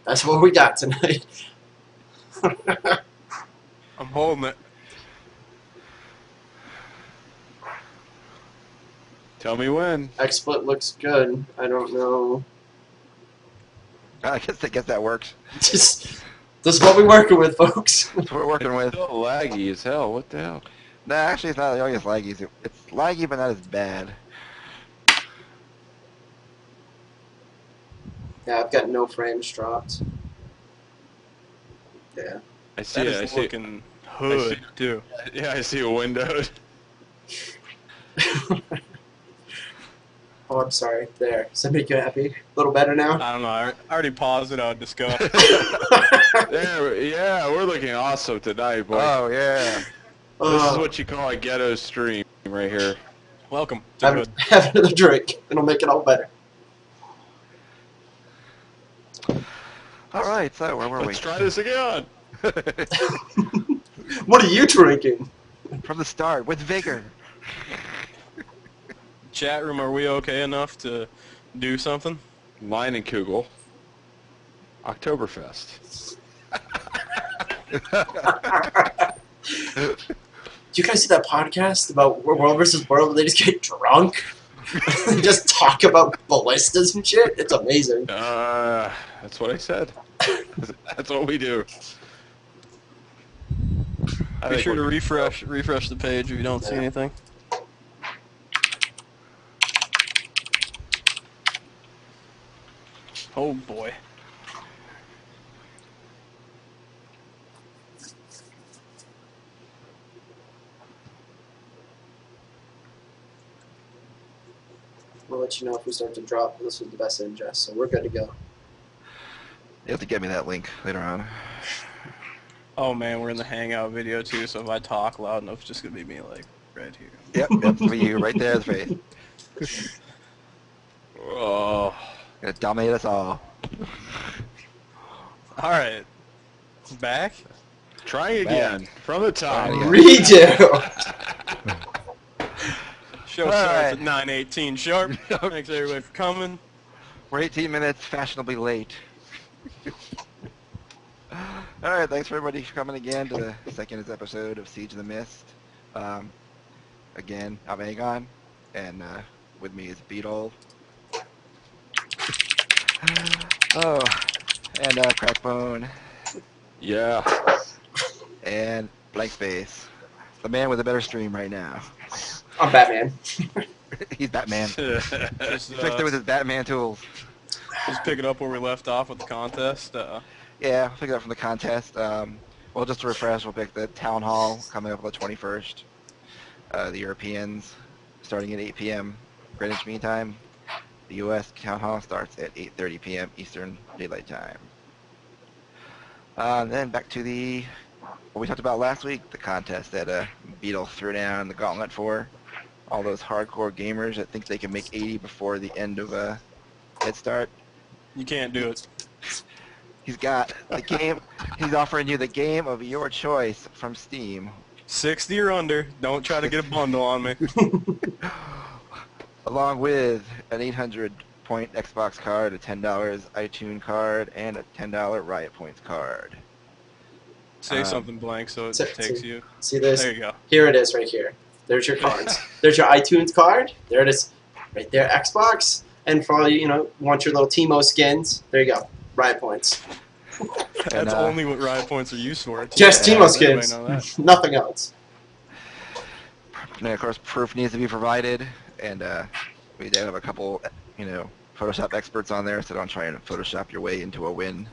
That's what we got tonight. I'm holding it. Tell me when. XSplit looks good. I don't know. I guess that works. Just this is what we're working with, folks. That's what we're working with. Still laggy as hell. What the hell? No, actually, it's not always laggy. It's laggy, but not as bad. Yeah, I've got no frames dropped. Yeah. I see That it. I is see looking hood, too. Yeah, I see a window. Oh, I'm sorry. There. Does that make you happy? A little better now? I don't know. I already paused it. I would discuss. There, yeah, we're looking awesome tonight, boy. Oh yeah. This is what you call a ghetto stream right here. Welcome to have, hood. have another drink. It'll make it all better. All right. So where were we? Let's try this again. What are you drinking? From the start with vigor. Chat room, are we okay enough to do something? Line and Kugel. Oktoberfest. Do you guys see that podcast about World versus World where they just get drunk? They just talk about ballistas and shit? It's amazing. That's what I said. That's what we do. Be sure to refresh the page if you don't see anything. Oh boy. We'll let you know if we start to drop. This was the best ingest, so we're good to go. You have to get me that link later on. Oh man, we're in the hangout video too, so if I talk loud enough, it's just gonna be me like right here. Yep, for you right there, the face. Oh. Gonna dominate us all. Alright. Back? Try again. From the top. Redo! Show All starts right. at 9:18 sharp. Thanks everybody for coming. We're 18 minutes fashionably late. Alright, thanks for everybody for coming again to the second episode of Siege of the Mist. Again, I'm Aegon, and with me is Beetle. Oh, and Crackbone, Yeah. and Blank Space. The man with a better stream right now. I'm Batman. He's Batman. Just, He fixed it with his Batman tools. just pick it up where we left off with the contest. Yeah, I'll pick it up from the contest. Well, just to refresh, we'll pick the Town Hall coming up on the 21st. The Europeans starting at 8 p.m. Greenwich Mean Time. The U.S. Town Hall starts at 8:30 p.m. Eastern Daylight Time. Then back to what we talked about last week, the contest that Beetle threw down the gauntlet for. All those hardcore gamers that think they can make 80 before the end of Head Start. You can't do it. He's got the game. He's offering you the game of your choice from Steam. 60 or under. Don't try to get a bundle on me. Along with an 800-point Xbox card, a $10 iTunes card, and a $10 Riot Points card. Say something blank so it takes you. See this? There you go. Here it is right here. There's your cards. There's your iTunes card. There it is. Right there, Xbox. And for all you, want your little Teemo skins, there you go. Riot points. That's only what riot points are used for. Just Teemo skins. Know that. Nothing else. And of course, proof needs to be provided, and we do have a couple, Photoshop experts on there, so don't try and Photoshop your way into a win.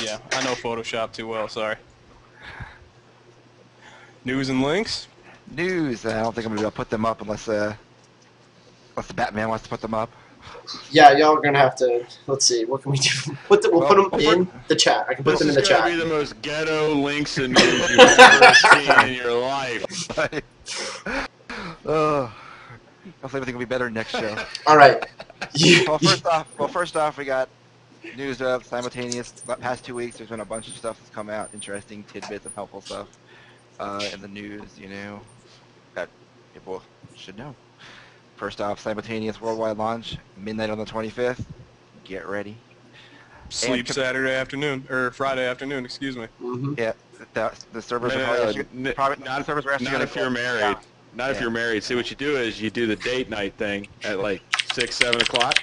Yeah, I know Photoshop too well, sorry. News and links? News. I don't think I'm going to be able to put them up unless the Batman wants to put them up. Yeah, y'all are gonna have to. Let's see. What can we do? We'll put them in the chat. I can put them in the chat. This is gonna be the most ghetto links and news you've ever seen in your life. Hopefully everything will be better next show. All right. First off, we got news of simultaneous. The past 2 weeks, there's been a bunch of stuff that's come out, interesting tidbits and helpful stuff in the news. That people should know. First off, simultaneous worldwide launch, midnight on the 25th. Get ready. Sleep Saturday afternoon, or Friday afternoon, excuse me. Mm-hmm. Yeah, the servers are No, probably the servers are actually not gonna if you're go married. down. Not if Yeah. you're married. See, what you do is you do the date night thing at like 6, 7 o'clock,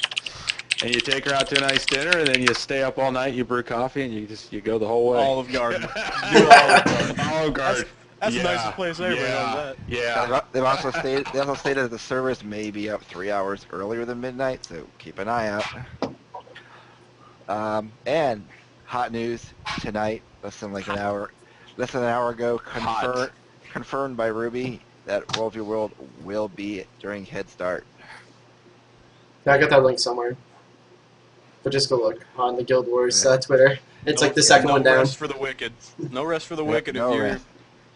and you take her out to a nice dinner, and then you stay up all night. You brew coffee, and you go the whole way. Olive Garden. Do Olive Garden. Olive Garden. That's the nicest place everybody knows that. Yeah. They've also stated that the servers may be up 3 hours earlier than midnight, so keep an eye out. And hot news tonight, less than an hour ago, confirmed by Ruby that World v World will be during Head Start. Yeah, I got that link somewhere. But just go look on the Guild Wars Twitter. It's like the second one No down. rest for the wicked. No rest for the wicked. No If you're rest.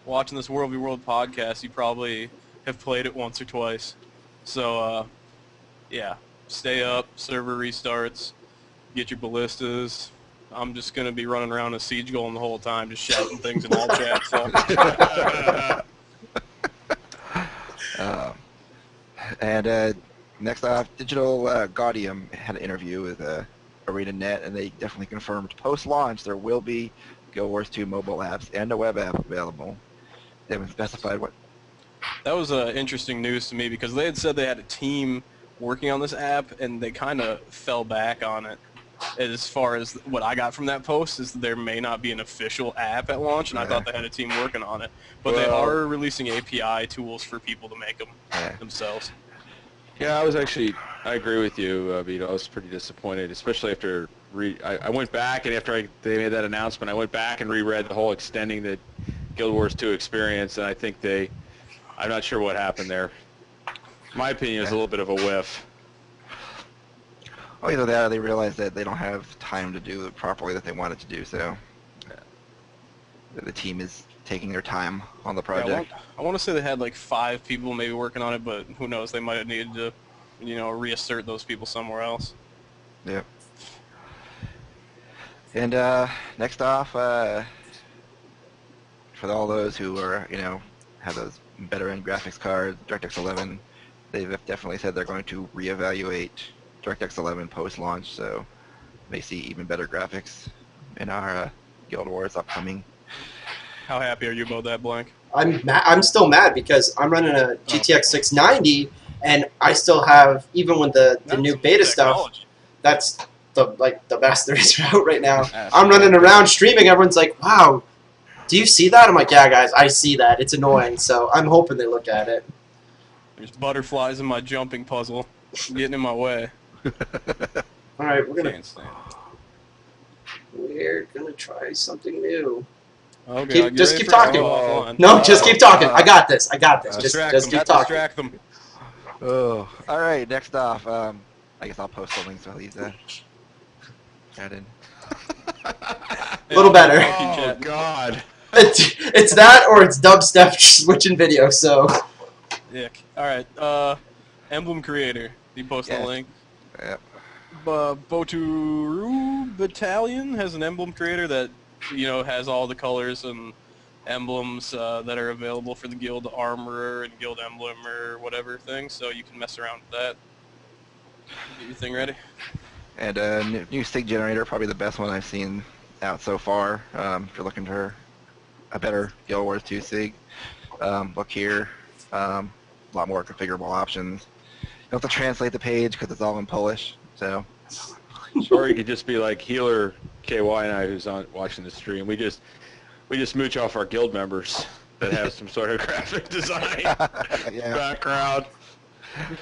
watching this World v World podcast, you probably have played it once or twice. So, yeah, stay up, server restarts, get your ballistas. I'm just going to be running around a siege golem the whole time, just shouting things in all chats. So. And next off, Digital Gaudium had an interview with ArenaNet, and they definitely confirmed post-launch there will be Guild Wars 2 mobile apps and a web app available. They haven't specified what. That was interesting news to me because they had said they had a team working on this app, and they kind of fell back on it. As far as what I got from that post is there may not be an official app at launch, and I thought they had a team working on it. But they are releasing API tools for people to make them themselves. Yeah, I agree with you, Vito. I was pretty disappointed, especially after I went back, and after they made that announcement, I went back and reread the whole extending the Guild Wars 2 experience, and I think I'm not sure what happened there. My opinion is a little bit of a whiff. Oh, either that or they realized that they don't have time to do it properly that they wanted to do, so the team is taking their time on the project. Yeah, I want to say they had like 5 people maybe working on it, but who knows? They might have needed to, reassert those people somewhere else. Yep. And next off, for all those who are, have those better-end graphics cards, DirectX 11, they've definitely said they're going to reevaluate DirectX 11 post-launch, so may see even better graphics in our Guild Wars upcoming. How happy are you about that, Blank? I'm still mad because I'm running a GTX 690, and I still have, even with the new beta stuff, that's the best there is out right now. I'm running around streaming. Everyone's like, "Wow, do you see that?" I'm like, "Yeah, guys, I see that. It's annoying." So I'm hoping they look at it. There's butterflies in my jumping puzzle, getting in my way. All right, we're Can't stand gonna try something new. it. Okay, Just keep talking. No, just keep talking. I got this. Just keep talking. Distract them. Oh, all right. Next off, I guess I'll post the links while he's chat in. A little better. Oh, God. It's that or it's dubstep switching video. So. Ick. All right. Emblem Creator. You post the link. Yep. Boturu Battalion has an emblem creator that has all the colors and emblems that are available for the guild armor and guild emblem or whatever thing, so you can mess around with that. Get your thing ready. And new SIG generator, probably the best one I've seen out so far. If you're looking for a better Guild Wars 2 SIG, look here. A lot more configurable options. You don't have to translate the page because it's all in Polish. So. Or you could just be like Healer KY and I, who's watching the stream. We just mooch off our guild members that have some sort of graphic design background.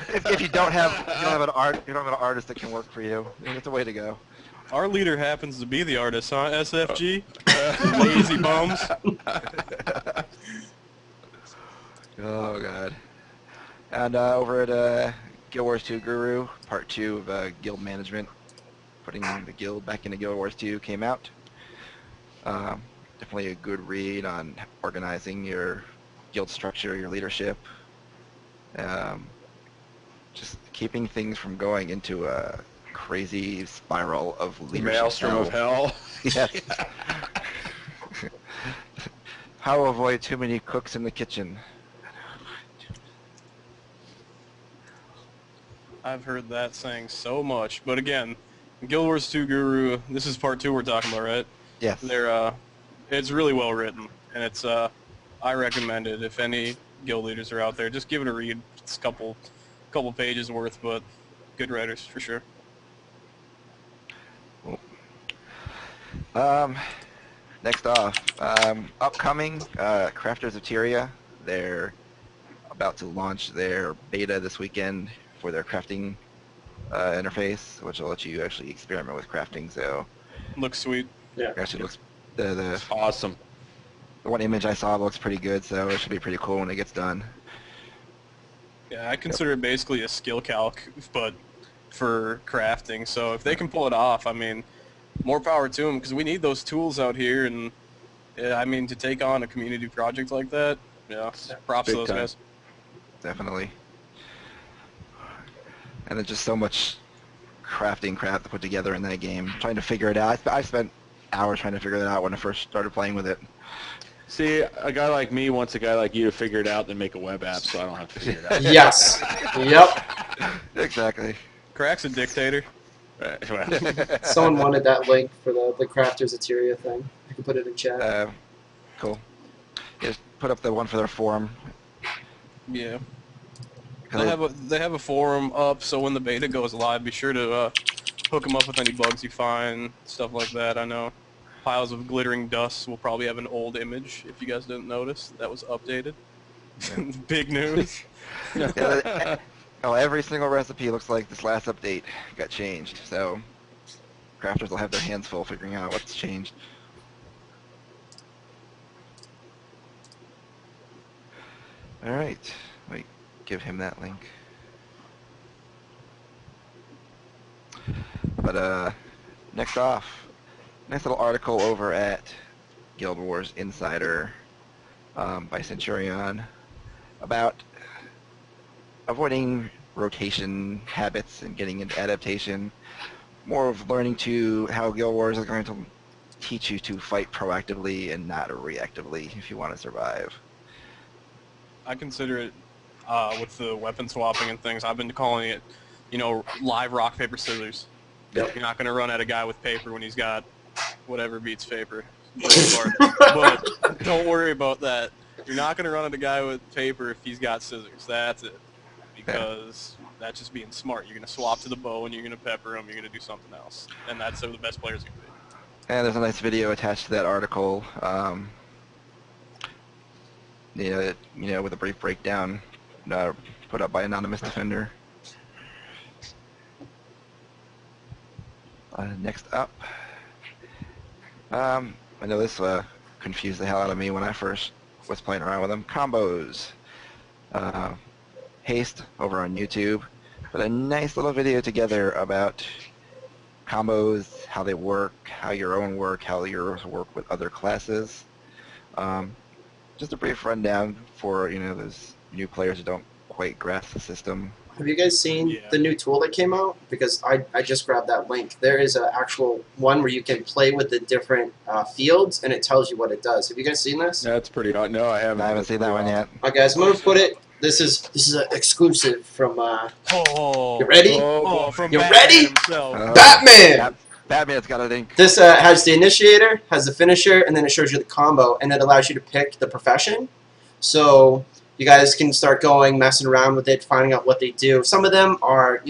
If you don't have an artist that can work for you, it's a way to go. Our leader happens to be the artist, huh? SFG, lazy bums. Oh God. And over at Guild Wars 2 Guru, Part 2 of Guild Management, putting the guild back into Guild Wars 2 came out. Definitely a good read on organizing your guild structure, your leadership. Just keeping things from going into a crazy spiral of leadership. Maelstrom of hell. Yes. How to avoid too many cooks in the kitchen. I've heard that saying so much. But again, Guild Wars 2 Guru, this is part 2 we're talking about, right? Yes. It's really well written, and it's I recommend it if any guild leaders are out there. Just give it a read. It's a couple pages worth, but good writers for sure. Next off, upcoming Crafters of Tyria. They're about to launch their beta this weekend for their crafting interface, which will let you actually experiment with crafting. So Looks sweet. Yeah. it actually looks the Awesome. one image I saw looks pretty good. So it should be pretty cool when it gets done. Yeah, I consider it basically a skill calc, but for crafting. So if they can pull it off, I mean, more power to them, because we need those tools out here. And yeah, I mean, to take on a community project like that, yeah, props to Big those time. guys. Definitely. And there's just so much crafting crap to put together in that game. Trying to figure it out. I spent hours trying to figure that out when I first started playing with it. See, a guy like me wants a guy like you to figure it out and make a web app so I don't have to figure it out. Yes. Yep. Exactly. Crack's a dictator. Right, well, Someone wanted that link for the Crafters of Tyria thing. I can put it in chat. Cool. Just put up the one for their forum. Yeah. 'Cause They have a forum up, so when the beta goes live, be sure to hook them up with any bugs you find, stuff like that. I know piles of glittering dust will probably have an old image, if you guys didn't notice. That was updated. Big news. every single recipe looks like this last update got changed. So crafters will have their hands full figuring out what's changed. All right. Wait, give him that link. But next off, nice little article over at Guild Wars Insider by Centurion about avoiding rotation habits and getting into adaptation. More of learning to how Guild Wars is going to teach you to fight proactively and not reactively if you want to survive. I consider it, with the weapon swapping and things, I've been calling it, live rock, paper, scissors. Yep. You're not going to run at a guy with paper when he's got whatever beats paper. But don't worry about that. You're not going to run at a guy with paper if he's got scissors. That's it. Because that's just being smart. You're going to swap to the bow and you're going to pepper him. You're going to do something else. And that's how the best players can be. And there's a nice video attached to that article. With a brief breakdown put up by Anonymous Defender. Next up, I know this confused the hell out of me when I first was playing around with them. Combos. Haste over on YouTube put a nice little video together about combos, how they work, how your own work, how yours work with other classes. Just a brief rundown for those new players who don't quite grasp the system. Have you guys seen the new tool that came out? Because I just grabbed that link. There is an actual one where you can play with the different fields, and it tells you what it does. Have you guys seen this? that's pretty hot. No, I haven't. I haven't seen that one yet. Alright guys, I'm going to put it, this is an exclusive from, Oh, you ready? From You Batman ready? himself. Batman! Batman's got a link. This has the initiator, has the finisher, and then it shows you the combo, and it allows you to pick the profession. So you guys can start going, messing around with it, finding out what they do. Some of them are,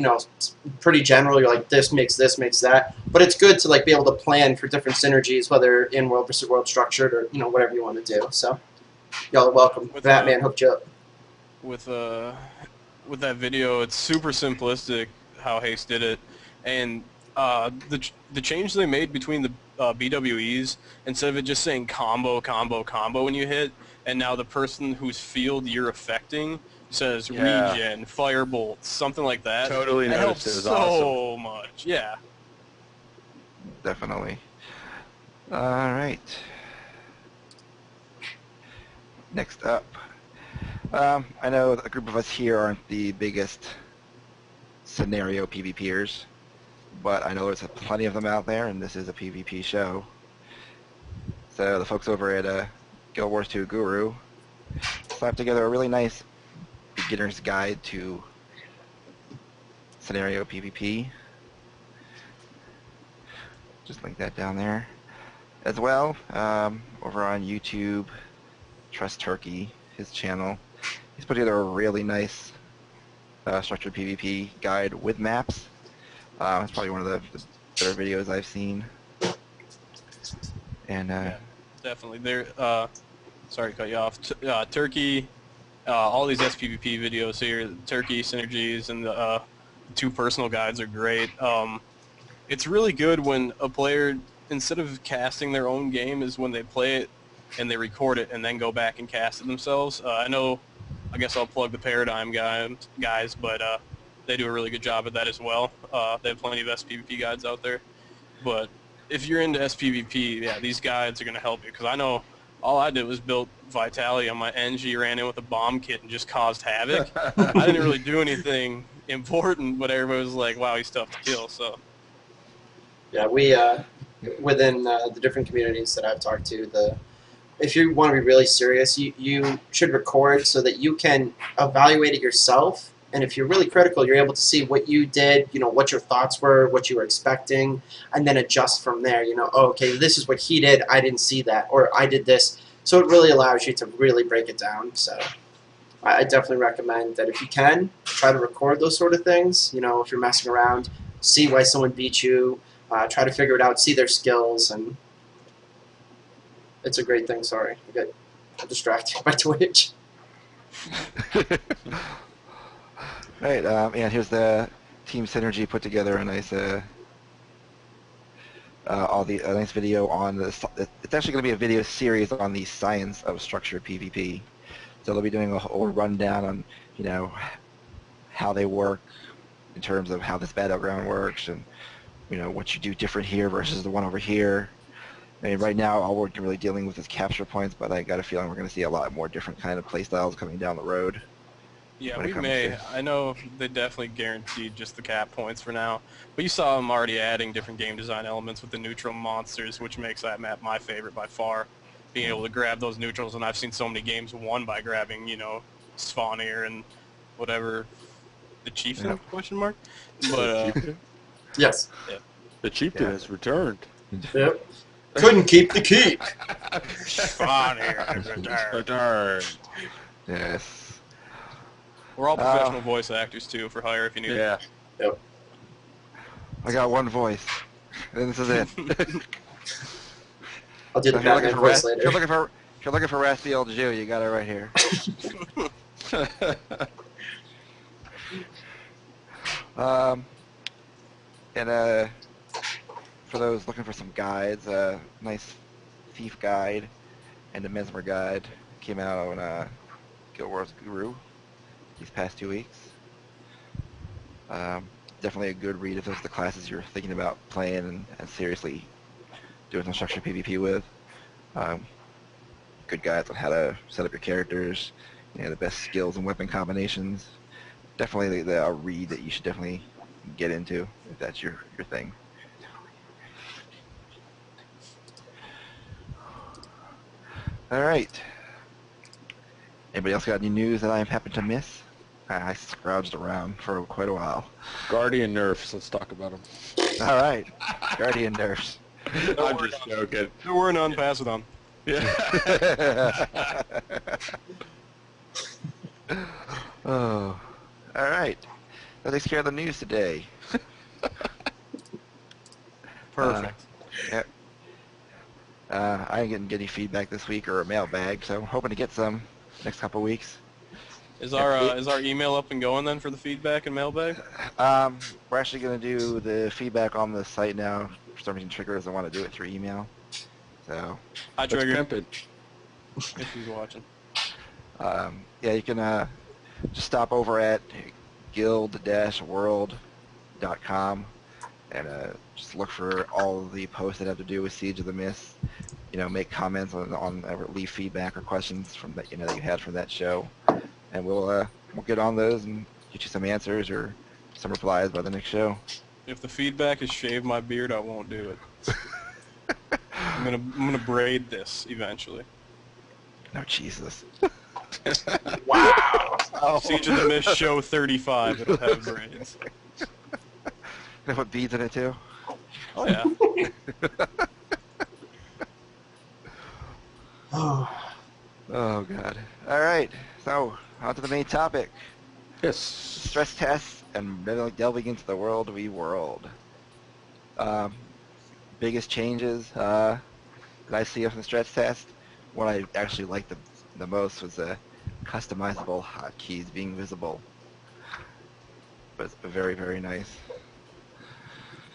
pretty general. You're like, this makes that. But it's good to be able to plan for different synergies, whether in world versus world structured or whatever you want to do. So y'all are welcome. With, Batman hooked you up. With that video, it's super simplistic how Haste did it, and the change they made between the BWEs, instead of it just saying combo when you hit, and now the person whose field you're affecting says regen, firebolt, something like that. Totally that noticed. helps It was so awesome. much. Yeah. Definitely. All right. Next up. I know a group of us here aren't the biggest scenario PvPers, but I know there's plenty of them out there, and this is a PvP show. So the folks over at Guild Wars 2 Guru slapped together a really nice beginner's guide to scenario PvP. Just link that down there. As well, over on YouTube, Trust Turkey, his channel, he's put together a really nice structured PvP guide with maps. It's probably one of the better videos I've seen. And yeah, definitely. There. Sorry to cut you off. Turkey. All these SPVP videos here, Turkey synergies and the 2 personal guides are great. It's really good when a player, instead of casting their own game, is when they play it and they record it and then go back and cast it themselves. I guess I'll plug the Paradigm guys, but they do a really good job at that as well. They have plenty of SPVP guides out there. But if you're into SPVP, yeah, these guides are going to help you, because I know all I did was build Vitality on my NG, ran in with a bomb kit, and just caused havoc. I didn't really do anything important, but everybody was like, wow, he's tough to kill. So Yeah, we within the different communities that I've talked to, if you want to be really serious, you should record so that you can evaluate it yourself. And if you're really critical, you're able to see what you did, what your thoughts were, what you were expecting, and then adjust from there. Oh, okay, this is what he did, I didn't see that, or I did this. So it really allows you to really break it down. So I definitely recommend that if you can, try to record those sort of things. If you're messing around, see why someone beat you, try to figure it out, see their skills, and it's a great thing. Sorry, I got distracted by Twitch. Right, and here's the Team Synergy put together a nice, a nice video on this. It's actually going to be a video series on the science of structured PvP. So they'll be doing a whole rundown on, how they work in terms of how this battleground works, and what you do different here versus the one over here. I mean, right now all we're really dealing with is capture points, but I got a feeling we're going to see a lot more different kind of playstyles coming down the road. yeah, we may. I know they definitely guaranteed just the cap points for now, but you saw them already adding different game design elements with the neutral monsters, which makes that map my favorite by far. Being able to grab those neutrals, and I've seen so many games won by grabbing, Spawnier and whatever, the chieftain, question mark? But, Yes. Yeah. The chieftain has returned. Yep. Couldn't keep the keep. Spawnier Returned. Yes. We're all professional voice actors, too, for hire if you need it. Yeah. Yep. I got one voice, and this is it. I'll do the Batman voice later. If you're looking for raspy old Jew, you got it right here. And for those looking for some guides, a nice thief guide and a mesmer guide came out on Guild Wars Guru these past 2 weeks. Definitely a good read if those are the classes you're thinking about playing and seriously doing some structured PvP with. Good guides on how to set up your characters, the best skills and weapon combinations. Definitely a read that you should definitely get into if that's your thing. All right. Anybody else got any news that I happened to miss? I scrounged around for quite a while. Guardian nerfs. Let's talk about them. All right. Guardian nerfs. I'm just joking. There were none, pass it on. Yeah. Oh. All right. That takes care of the news today. Perfect. Yeah. I ain't getting any feedback this week or a mailbag, so I'm hoping to get some next couple weeks. Is our email up and going then for the feedback and mailbag? We're actually going to do the feedback on the site now. For some reason, Trigger doesn't want to do it through email. So. Hi, Trigger. Pimpin'. If he's watching. Yeah, you can just stop over at guild-world.com and just look for all of the posts that have to do with Siege of the Mist. Make comments on leave feedback or questions from that that you had from that show, and we'll get on those and get you some answers or some replies by the next show. If the feedback is shave my beard, I won't do it. I'm gonna braid this eventually. No, Jesus. Wow. Siege of the Mist show 35. It'll have braids. Gonna put beads in it too. Oh yeah. Oh god. All right. So on to the main topic: Yes. stress tests and delving into the world we world. Biggest changes that I see from the stress test. What I actually liked the most was the customizable hotkeys being visible. But it's very, very nice.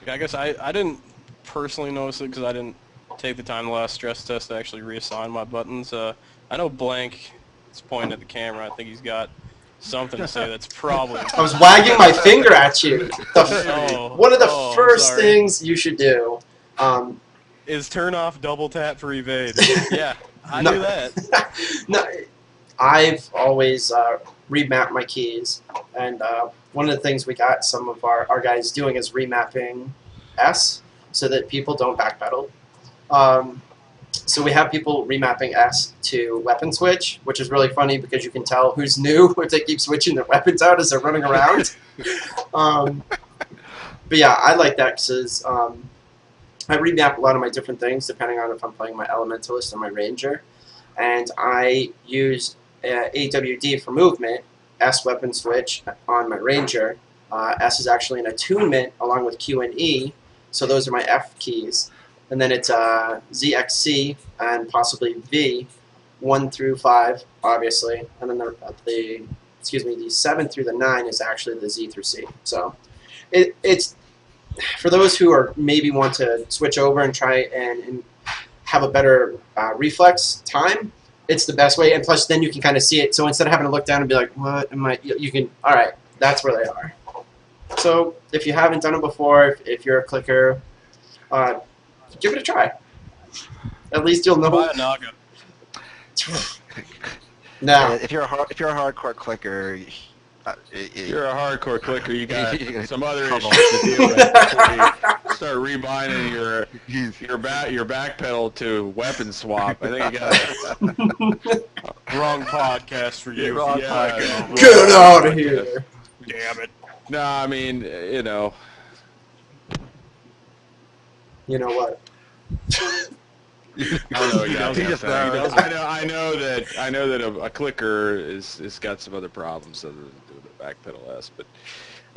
Yeah, I guess I didn't personally notice it because I didn't take the time the last stress test to actually reassign my buttons. I know Blank is pointing at the camera. I think he's got something to say that's probably... I was wagging my finger at you. One of the first sorry. things you should do is turn off double tap for evade. Yeah, I No. knew that. No, I've always remapped my keys, and one of the things we got some of our guys doing is remapping S so that people don't backpedal. So we have people remapping S to weapon switch, which is really funny because you can tell who's new if they keep switching their weapons out as they're running around. But yeah, I like that because I remap a lot of my different things depending on if I'm playing my Elementalist or my Ranger. And I use AWD for movement, S weapon switch on my Ranger. S is actually an attunement along with Q and E, so those are my F keys. And then it's ZXC and possibly V, 1 through 5, obviously. And then the 7 through the 9 is actually the Z through C. So it's for those who are maybe want to switch over and try and have a better reflex time, it's the best way. And plus, then you can kind of see it. So instead of having to look down and be like, what am I, you can, all right, that's where they are. So if you haven't done it before, if you're a clicker, give it a try. At least you'll know. Buy a Naga. No. If you're a hardcore clicker, If you're a hardcore clicker, you got some other trouble. issues to deal with before you start rebinding your back pedal to weapon swap. I think you got Wrong podcast for you. Wrong yeah, podcast. Get out of here. Damn it. No, I mean, you know. You know what? I know you He just knows. I know that a clicker is got some other problems other than doing the back pedal S, but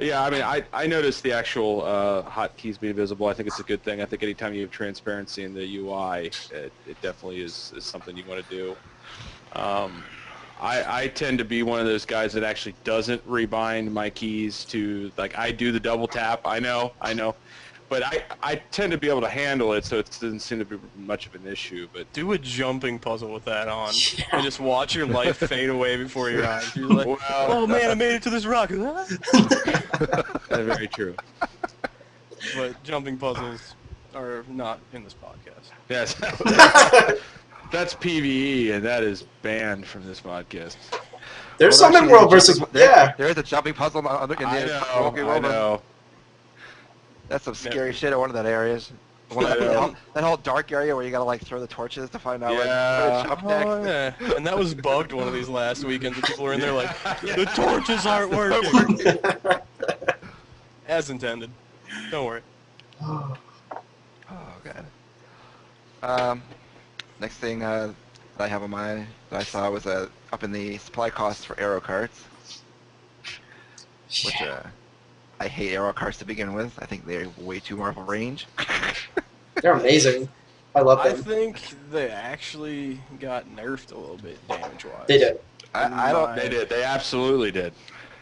yeah, I mean, I noticed the actual hotkeys being visible. I think it's a good thing. I think anytime you have transparency in the UI, it definitely is something you want to do. I tend to be one of those guys that actually doesn't rebind my keys to, like, I do the double tap. I know. But I tend to be able to handle it, so it doesn't seem to be much of an issue. But do a jumping puzzle with that on, and just watch your life fade away before your eyes. You're like, well, oh man, I made it to this rock. that's very true. But jumping puzzles are not in this podcast. Yes, that's PvE, and that is banned from this podcast. There's Well, some in actually, World there's versus... jumping- Yeah. There is a jumping puzzle in the I know. That's some scary shit at one of that areas. That whole dark area where you gotta like throw the torches to find out where to jump next. Oh, yeah. And that was bugged one of these last weekends. And people were in there like, the torches aren't working. As intended. Don't worry. Oh god. Next thing that I have on mind that I saw was up in the supply costs for arrow carts, which I hate arrow carts to begin with. I think they're way too more of a range. They're amazing. I love I them. think they actually got nerfed a little bit damage-wise. They did. I don't. They did. They absolutely did.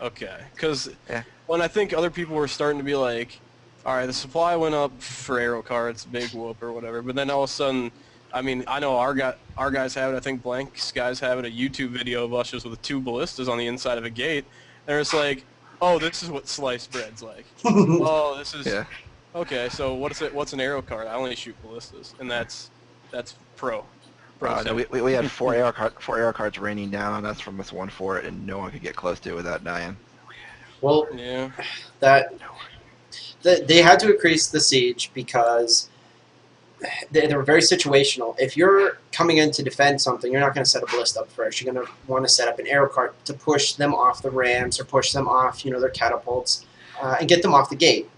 Okay, because Yeah. when I think other people were starting to be like, all right, the supply went up for arrow carts, big whoop or whatever, but then all of a sudden, I mean, I know our guys have it, I think Blank's guys have it, a YouTube video of us just with 2 ballistas on the inside of a gate, and it's like, oh, this is what sliced bread's like. Oh, this is... Yeah. Okay, so what's an arrow cart? I only shoot ballistas, and that's pro. No, we had 4 arrow carts raining down on us from this one fort, and no one could get close to it without dying. Well, Yeah. They had to increase the siege because they were very situational. If you're coming in to defend something, you're not going to set a ballista up first. You're going to want to set up an arrow cart to push them off the rams or push them off, their catapults, and get them off the gate.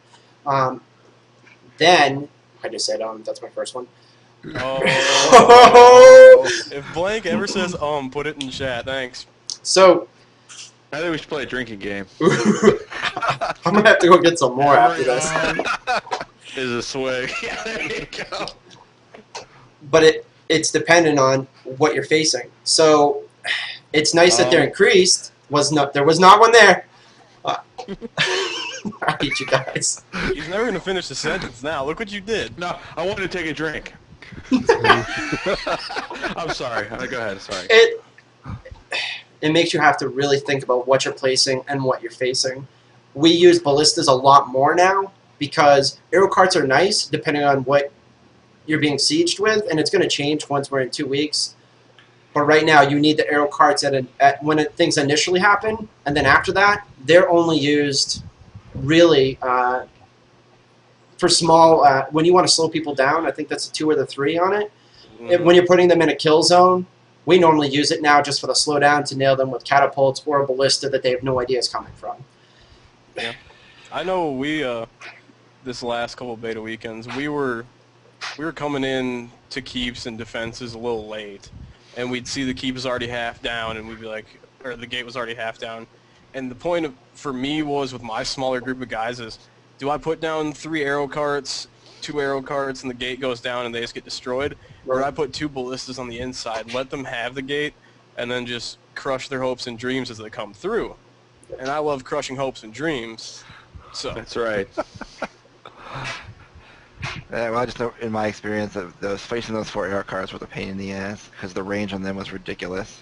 Then I just said that's my first one. Oh. If Blank ever says put it in chat. Thanks. So I think we should play a drinking game. I'm gonna have to go get some more after this. Is a swig. Yeah, there you go. But it's dependent on what you're facing. So it's nice that they're increased. There was not one there. I hate you guys. He's never gonna finish the sentence now. Look what you did. No, I wanted to take a drink. I'm sorry. Go ahead. Sorry. It makes you have to really think about what you're placing and what you're facing. We use ballistas a lot more now because arrow carts are nice depending on what you're being sieged with, and it's going to change once we're in 2 weeks. But right now, you need the arrow carts when things initially happen, and then after that, they're only used really for small. When you want to slow people down, I think that's the 2 or the 3 on it. When you're putting them in a kill zone, we normally use it now just for the slowdown to nail them with catapults or a ballista that they have no idea is coming from. Yeah, I know we this last couple of beta weekends we were coming in to keeps and defenses a little late, and we'd see the keep is already half down, and we'd be like, or the gate was already half down, and the point for me was with my smaller group of guys is, do I put down 3 arrow carts, 2 arrow carts, and the gate goes down and they just get destroyed, or I put 2 ballistas on the inside, let them have the gate, and then just crush their hopes and dreams as they come through. And I love crushing hopes and dreams. So that's right. Well, I just know in my experience that facing those 4 arrow cards was a pain in the ass because the range on them was ridiculous.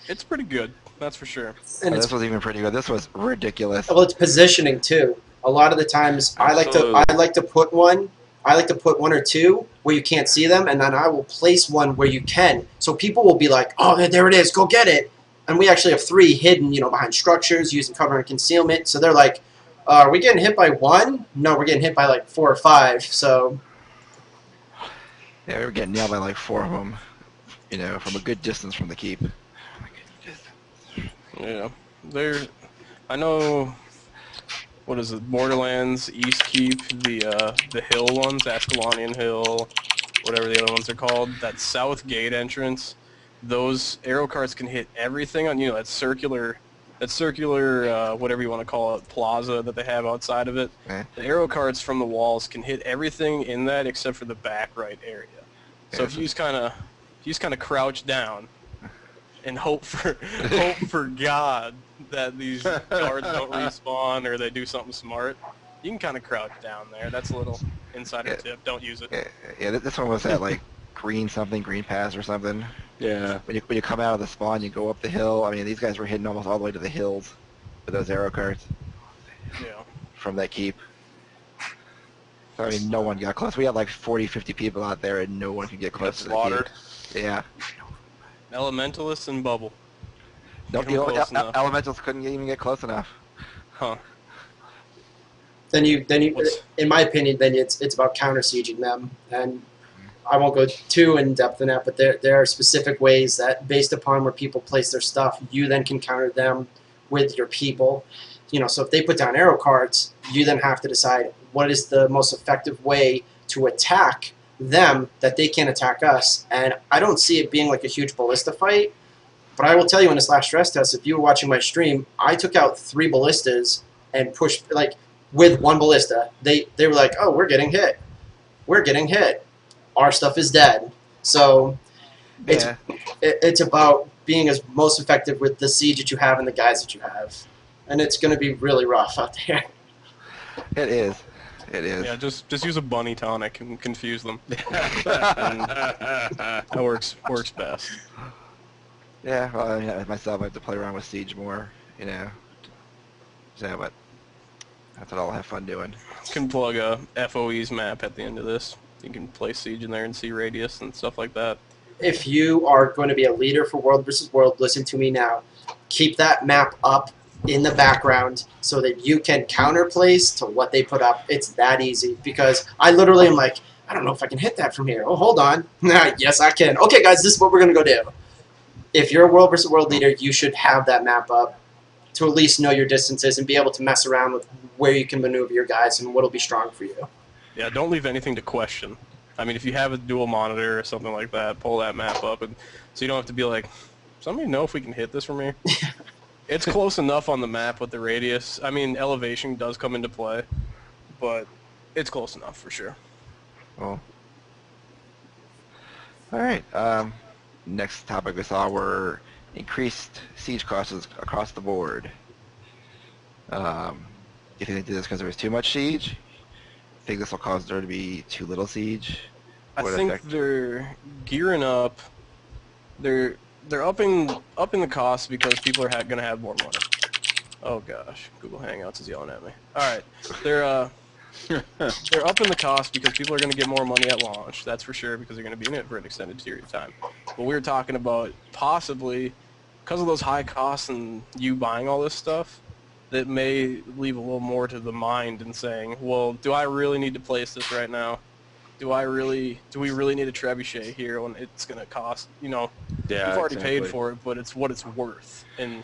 It's pretty good, that's for sure. And this was even pretty good. This was ridiculous. Well, it's positioning too. A lot of the times, I like to put one. I like to put 1 or 2 where you can't see them, and then I will place one where you can. So people will be like, "Oh, there it is, go get it!" And we actually have 3 hidden, behind structures, using cover and concealment. So they're like, "Are we getting hit by 1? No, we're getting hit by like 4 or 5." So yeah, we were getting nailed by like 4 of them, from a good distance from the keep. Yeah, I know. What is it? Borderlands, East Keep, the hill ones, Ascalonian Hill, whatever the other ones are called. That south gate entrance, those arrow carts can hit everything on that circular, whatever you want to call it, plaza that they have outside of it. The arrow carts from the walls can hit everything in that except for the back right area. So if you just kind of crouch down and hope for God that these guards don't respawn or they do something smart, you can kind of crouch down there. That's a little insider tip. Don't use it. Yeah, this one was at like green pass or something. Yeah. When you come out of the spawn, you go up the hill. I mean, these guys were hitting almost all the way to the hills with those arrow carts. Yeah. From that keep. So, I mean, no one got close. We had like 40, 50 people out there, and no one could get close to the keep. Yeah. Elementalists and Bubble. Nope, Elementals couldn't even get close enough. Huh. Then you, in my opinion, then it's about counter sieging them, and I won't go too in depth in that, but there are specific ways that, based upon where people place their stuff, you then can counter them with your people. So if they put down arrow carts, you then have to decide what is the most effective way to attack them that they can't attack us. And I don't see it being like a huge ballista fight, but I will tell you in this last stress test, if you were watching my stream, I took out 3 ballistas and pushed with 1 ballista. They were like, "Oh, we're getting hit. We're getting hit. Our stuff is dead." So it's about being as most effective with the siege that you have and the guys that you have. And it's going to be really rough out there. It is. It is. Yeah, just use a bunny tonic and confuse them. That works best. Yeah, well, myself, I have to play around with Siege more, So, but that's what I'll have fun doing. You can plug a FOE's map at the end of this. You can play Siege in there and see radius and stuff like that. If you are going to be a leader for World vs. World, listen to me now. Keep that map up in the background so that you can counterplace to what they put up. It's that easy, because I literally am like, I don't know if I can hit that from here. Oh, hold on. Yes, I can. Okay, guys, this is what we're going to go do. If you're a World vs. World leader, you should have that map up to at least know your distances and be able to mess around with where you can maneuver your guys and what'll be strong for you. Yeah, don't leave anything to question. I mean, if you have a dual monitor or something like that, pull that map up, and so you don't have to be like, somebody know if we can hit this from here? It's close enough on the map with the radius. I mean, elevation does come into play, but it's close enough for sure. Cool. All right. Next topic we saw were increased siege costs across the board. Do you think they did this because there was too much siege? Think this will cause there to be too little siege? I think they're gearing up. They're upping the cost because people are going to have more money. Oh gosh, Google Hangouts is yelling at me. All right, they're upping the cost because people are going to get more money at launch. That's for sure because they're going to be in it for an extended period of time. But we were talking about possibly because of those high costs and you buying all this stuff, that may leave a little more to the mind in saying, well, do I really need to place this right now? Do we really need a trebuchet here when it's going to cost, you know, Yeah, we've already exactly. paid for it, but it's what it's worth. And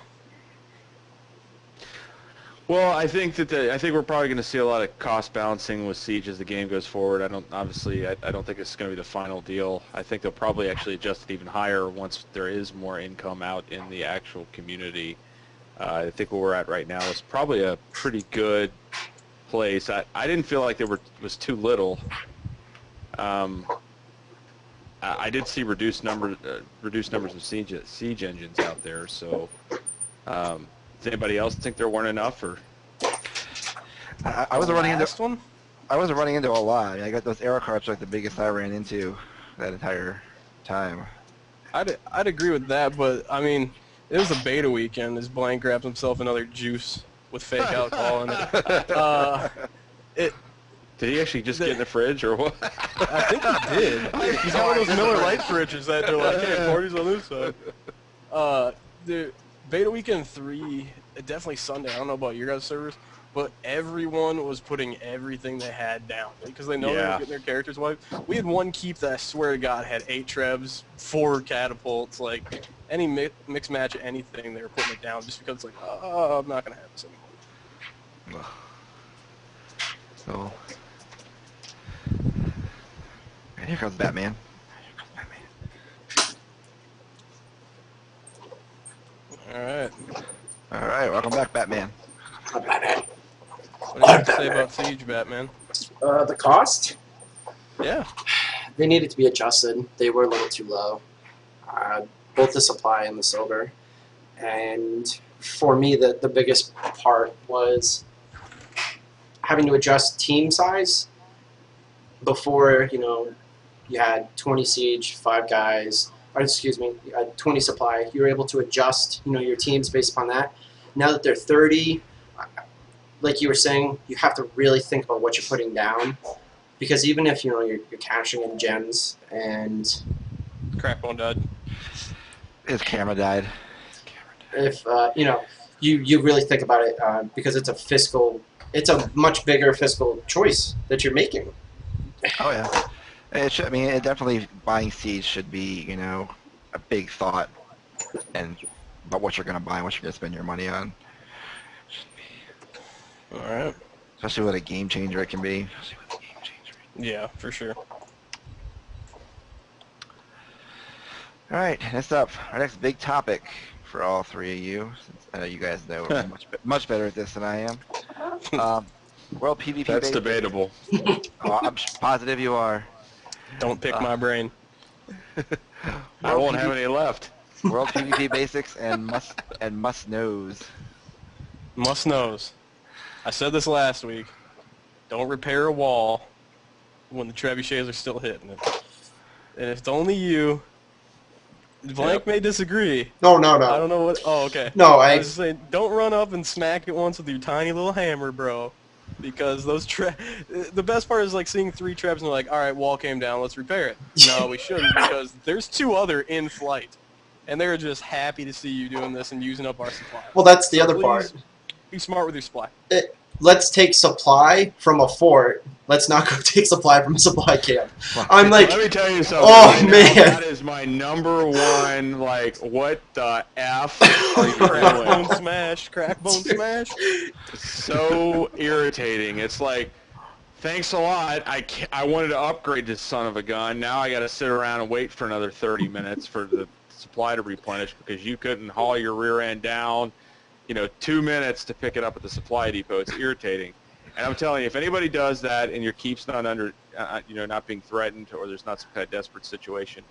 Well, I think we're probably going to see a lot of cost balancing with Siege as the game goes forward. I don't think it's going to be the final deal. I think they'll probably actually adjust it even higher once there is more income out in the actual community. I think where we're at right now is probably a pretty good place. I didn't feel like was too little. I did see reduced numbers of siege engines out there. So, does anybody else think there weren't enough? Or I wasn't running into one. I wasn't running into a lot. I mean, I got those arrow carts like the biggest I ran into that entire time. I'd agree with that, but I mean, it was a beta weekend. As Blank grabs himself another juice with fake alcohol in it. Did he actually just get in the fridge, or what? I think he did. He's got one of those Miller Lite fridges that they're like, hey, parties on this side. The beta weekend 3, definitely Sunday. I don't know about your guys' servers, but everyone was putting everything they had down because they know they were getting their characters wiped. We had one keep that I swear to God had 8 trebs, 4 catapults, like any mix match, anything, they were putting it down just because it's like, oh, I'm not going to have this anymore. So, and here comes Batman. Alright. Alright, welcome back, Batman. Batman. What do you have to say about Siege, Batman? The cost? Yeah. They needed to be adjusted. They were a little too low. Both the supply and the silver. And for me, the biggest part was having to adjust team size. Before, you had 20 siege, 5 guys, or excuse me, you had 20 supply. You were able to adjust, your teams based upon that. Now that they're 30, like you were saying, you have to really think about what you're putting down. Because even if, you're cashing in gems and... Crackbone died. His camera died. If, you really think about it, because it's a much bigger fiscal choice that you're making. Oh yeah, it definitely buying Siege should be a big thought, and about what you're gonna buy and what you're gonna spend your money on. All right. Especially what a game changer it can be. Yeah, for sure. All right, next up, our next big topic for all 3 of you. Since I know you guys know we're much better at this than I am. World PvP. That's basics. debatable. Oh, I'm positive you are. Don't pick my brain. I won't have any left. World PvP basics and must knows. Must knows. I said this last week. Don't repair a wall when the trebuchets are still hitting it. And if it's only you, Blank may disagree. No. I don't know what. Oh, okay. No, I was just saying, don't run up and smack it once with your tiny little hammer, bro. Because those the best part is like seeing 3 trebs and they're like, all right, wall came down, let's repair it. No, we shouldn't because there's 2 other in flight, and they're just happy to see you doing this and using up our supply. Well, that's the So other please part. Be smart with your supply. let's take supply from a fort. Let's not go take supply from a supply camp. Well, I'm like, Let me tell you something. oh right now, man, that is my number one. Like, what the f are you Crackbone doing? smash, crackbone smash. So irritating. It's like, thanks a lot. I wanted to upgrade this son of a gun. Now I got to sit around and wait for another 30 minutes for the supply to replenish because you couldn't haul your rear end down, 2 minutes to pick it up at the supply depot. It's irritating. And I'm telling you, if anybody does that and your keep's not under, not being threatened or there's not some kind of desperate situation,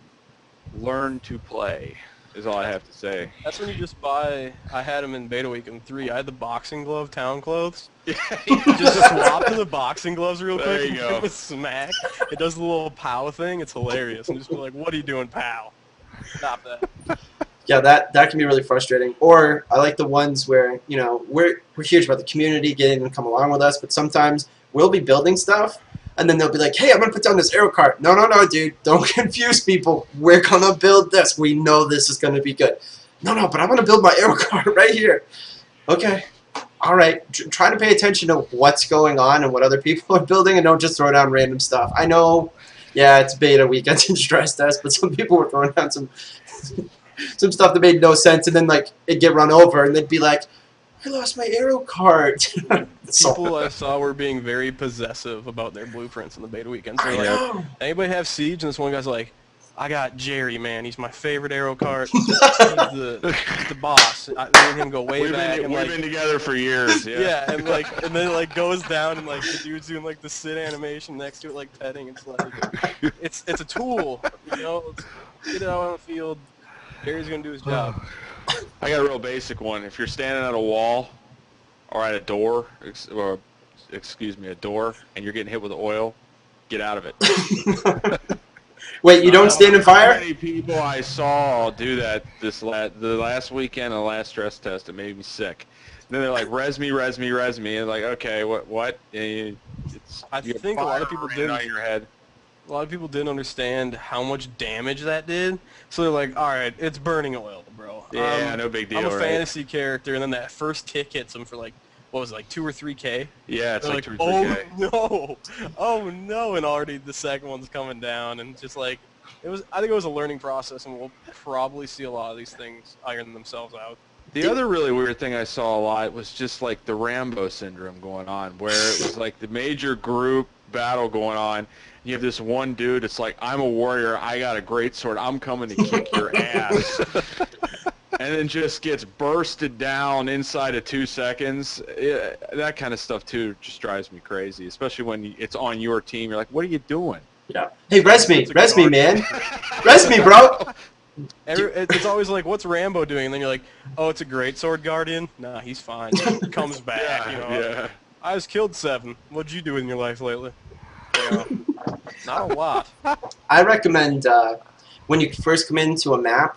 learn to play is all I have to say. That's when you just buy. I had them in beta week in 3. I had the boxing glove town clothes. Yeah. Just swap to the boxing gloves real There quick you and go. give 'em a smack. It does the little pow thing. It's hilarious. I'm just be like, what are you doing, pal? Stop that. yeah, that can be really frustrating. Or I like the ones where we're huge about the community getting them to come along with us, but sometimes we'll be building stuff. And then they'll be like, hey, I'm going to put down this arrow cart. No, dude. Don't confuse people. We're going to build this. We know this is going to be good. No, but I'm going to build my arrow cart right here. Okay. All right. Try to pay attention to what's going on and what other people are building and don't just throw down random stuff. I know, yeah, it's beta weekend and stress test, but some people were throwing down some stuff that made no sense and then, it'd get run over and they'd be like, I lost my arrow cart. People I saw were being very possessive about their blueprints in the beta weekend. So I like, know. anybody have Siege? And this one guy's like, I got Jerry, man. He's my favorite arrow cart. He's the boss. Me and him go way back. We've been together for years. Yeah. Yeah, and then it goes down, and the dude's doing the sit animation next to it, petting. It's it's a tool, Let's get it out on the field. Jerry's gonna do his job. I got a real basic one. If you're standing at a wall or at a door, a door, and you're getting hit with oil, get out of it. Wait, you don't stand in fire? How many people I saw do that the last weekend and the last stress test? It made me sick. And then they're like, res me, and like, okay, what? I think a lot of people didn't. On your head. A lot of people didn't understand how much damage that did, so they're like, all right, it's burning oil, bro. Yeah, no big deal. I'm a right? fantasy character, and then that first kick hits them for what was it, 2 or 3K? Yeah, it's they're like 2 or 3K. Oh no, and already the second one's coming down, and just I think it was a learning process, and we'll probably see a lot of these things iron themselves out. The other really weird thing I saw a lot was just the Rambo syndrome going on, where it was the major group battle going on. You have this one dude, it's like, I'm a warrior, I got a great sword, I'm coming to kick your ass. And then just gets bursted down inside of 2 seconds. That kind of stuff, too, just drives me crazy, especially when it's on your team. You're like, what are you doing? Yeah. Hey, res me, man. Res me, bro. It's always like, what's Rambo doing? And then you're like, oh, it's a great sword guardian? Nah, he's fine. He comes back, Yeah. I was killed 7. What'd you do in your life lately? Not a lot. I recommend when you first come into a map,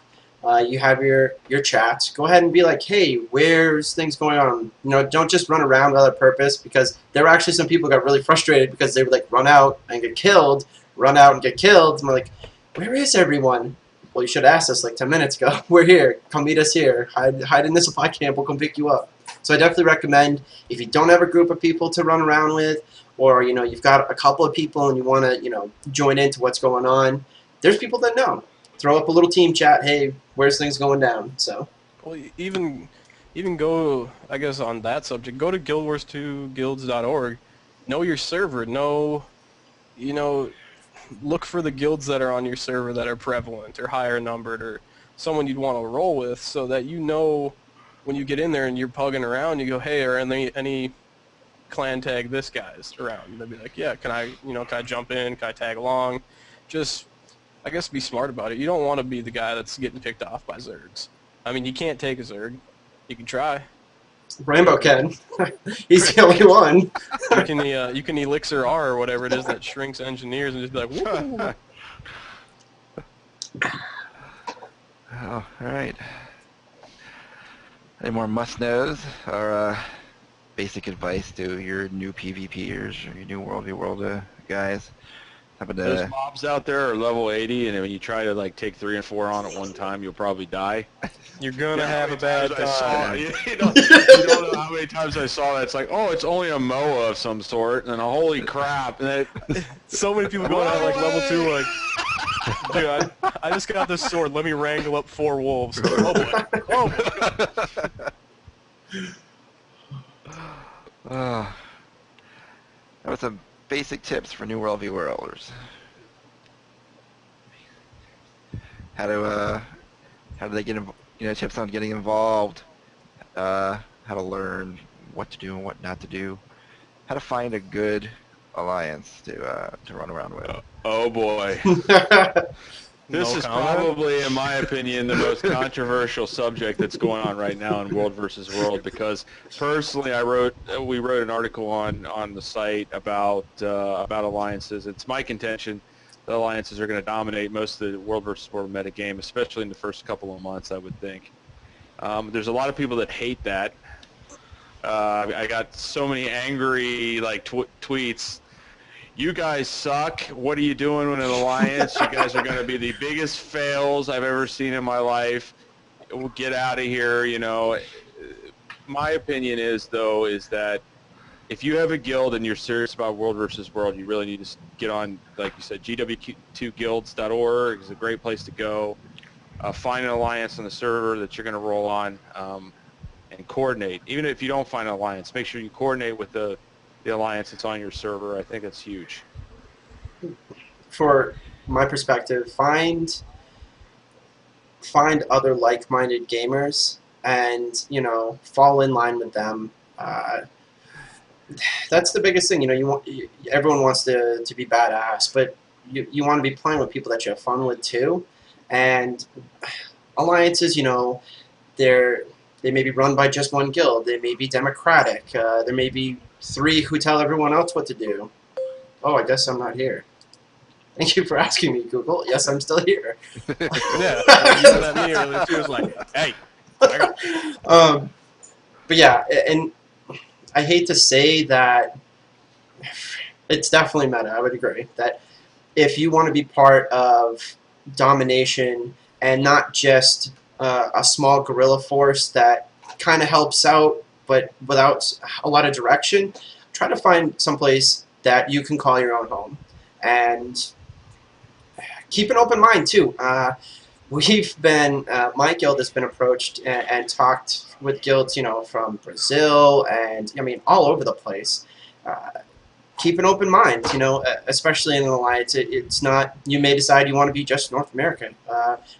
you have your chats. Go ahead and be like, hey, where's things going on? Don't just run around without a purpose, because there were actually some people who got really frustrated because they would run out and get killed, run out and get killed. And we're like, where is everyone? Well, you should have asked us 10 minutes ago. We're here. Come meet us here. Hide in the supply camp. We'll come pick you up. So I definitely recommend, if you don't have a group of people to run around with, or you've got a couple of people and you want to join into what's going on, there's people that know. Throw up a little team chat. Hey, where's things going down? So. Well, even go, I guess, on that subject. Go to guilds.org. Know your server. Look for the guilds that are on your server that are prevalent or higher numbered, or someone you'd want to roll with, so that when you get in there and you're pugging around, you go, hey, are any clan tag this guy's around? And they'll be like, yeah, can I jump in? Can I tag along? Just, I guess, be smart about it. You don't want to be the guy that's getting picked off by Zergs. I mean, you can't take a Zerg. You can try. Rambo can. He's the only one. You can elixir R or whatever it is that shrinks engineers and just be like, whoa. Oh, all right. Any more must-knows or basic advice to your new PvPers or your new World v World guys? Happen Those to mobs out there are level 80, and when you try to like take 3 and 4 on at one time, you'll probably die. You're gonna Yeah, how have many a bad times I saw, time. you don't know how many times I saw that. It's like, oh, it's only a MOA of some sort, and then holy crap, and then So many people going out like level 2, like, dude, I just got this sword. Let me wrangle up 4 wolves. Oh boy. Oh boy. that was some basic tips for New World V Worlders. How do they get tips on getting involved, how to learn what to do and what not to do, how to find a good alliance to run around with. oh boy. This No is comment? probably, in my opinion, the most controversial subject that's going on right now in World versus World, because personally we wrote an article on the site about alliances. It's my contention that alliances are going to dominate most of the World versus World meta game, especially in the first couple of months, I would think. There's a lot of people that hate that. I got so many angry tweets. You guys suck. What are you doing in an alliance? You guys are going to be the biggest fails I've ever seen in my life. We'll get out of here, My opinion is that if you have a guild and you're serious about World versus World, you really need to get on, like you said, GW2guilds.org is a great place to go. Find an alliance on the server that you're going to roll on, and coordinate. Even if you don't find an alliance, make sure you coordinate with the alliance that's on your server. I think that's huge. For my perspective, find other like-minded gamers and fall in line with them. That's the biggest thing. Everyone wants to be badass, but you want to be playing with people that you have fun with too. And alliances, they may be run by just one guild. They may be democratic. There may be 3 who tell everyone else what to do. Oh, I guess I'm not here. Thank you for asking me, Google. Yes, I'm still here. Yeah, you said that me earlier too. It was like, hey, but yeah, and I hate to say that it's definitely meta. I would agree that if you want to be part of domination and not just a small guerrilla force that kind of helps out but without a lot of direction, try to find someplace that you can call your own home. And keep an open mind too. My guild has been approached and talked with guilds, from Brazil and all over the place. Keep an open mind, especially in an alliance. It's not, you may decide you want to be just North American.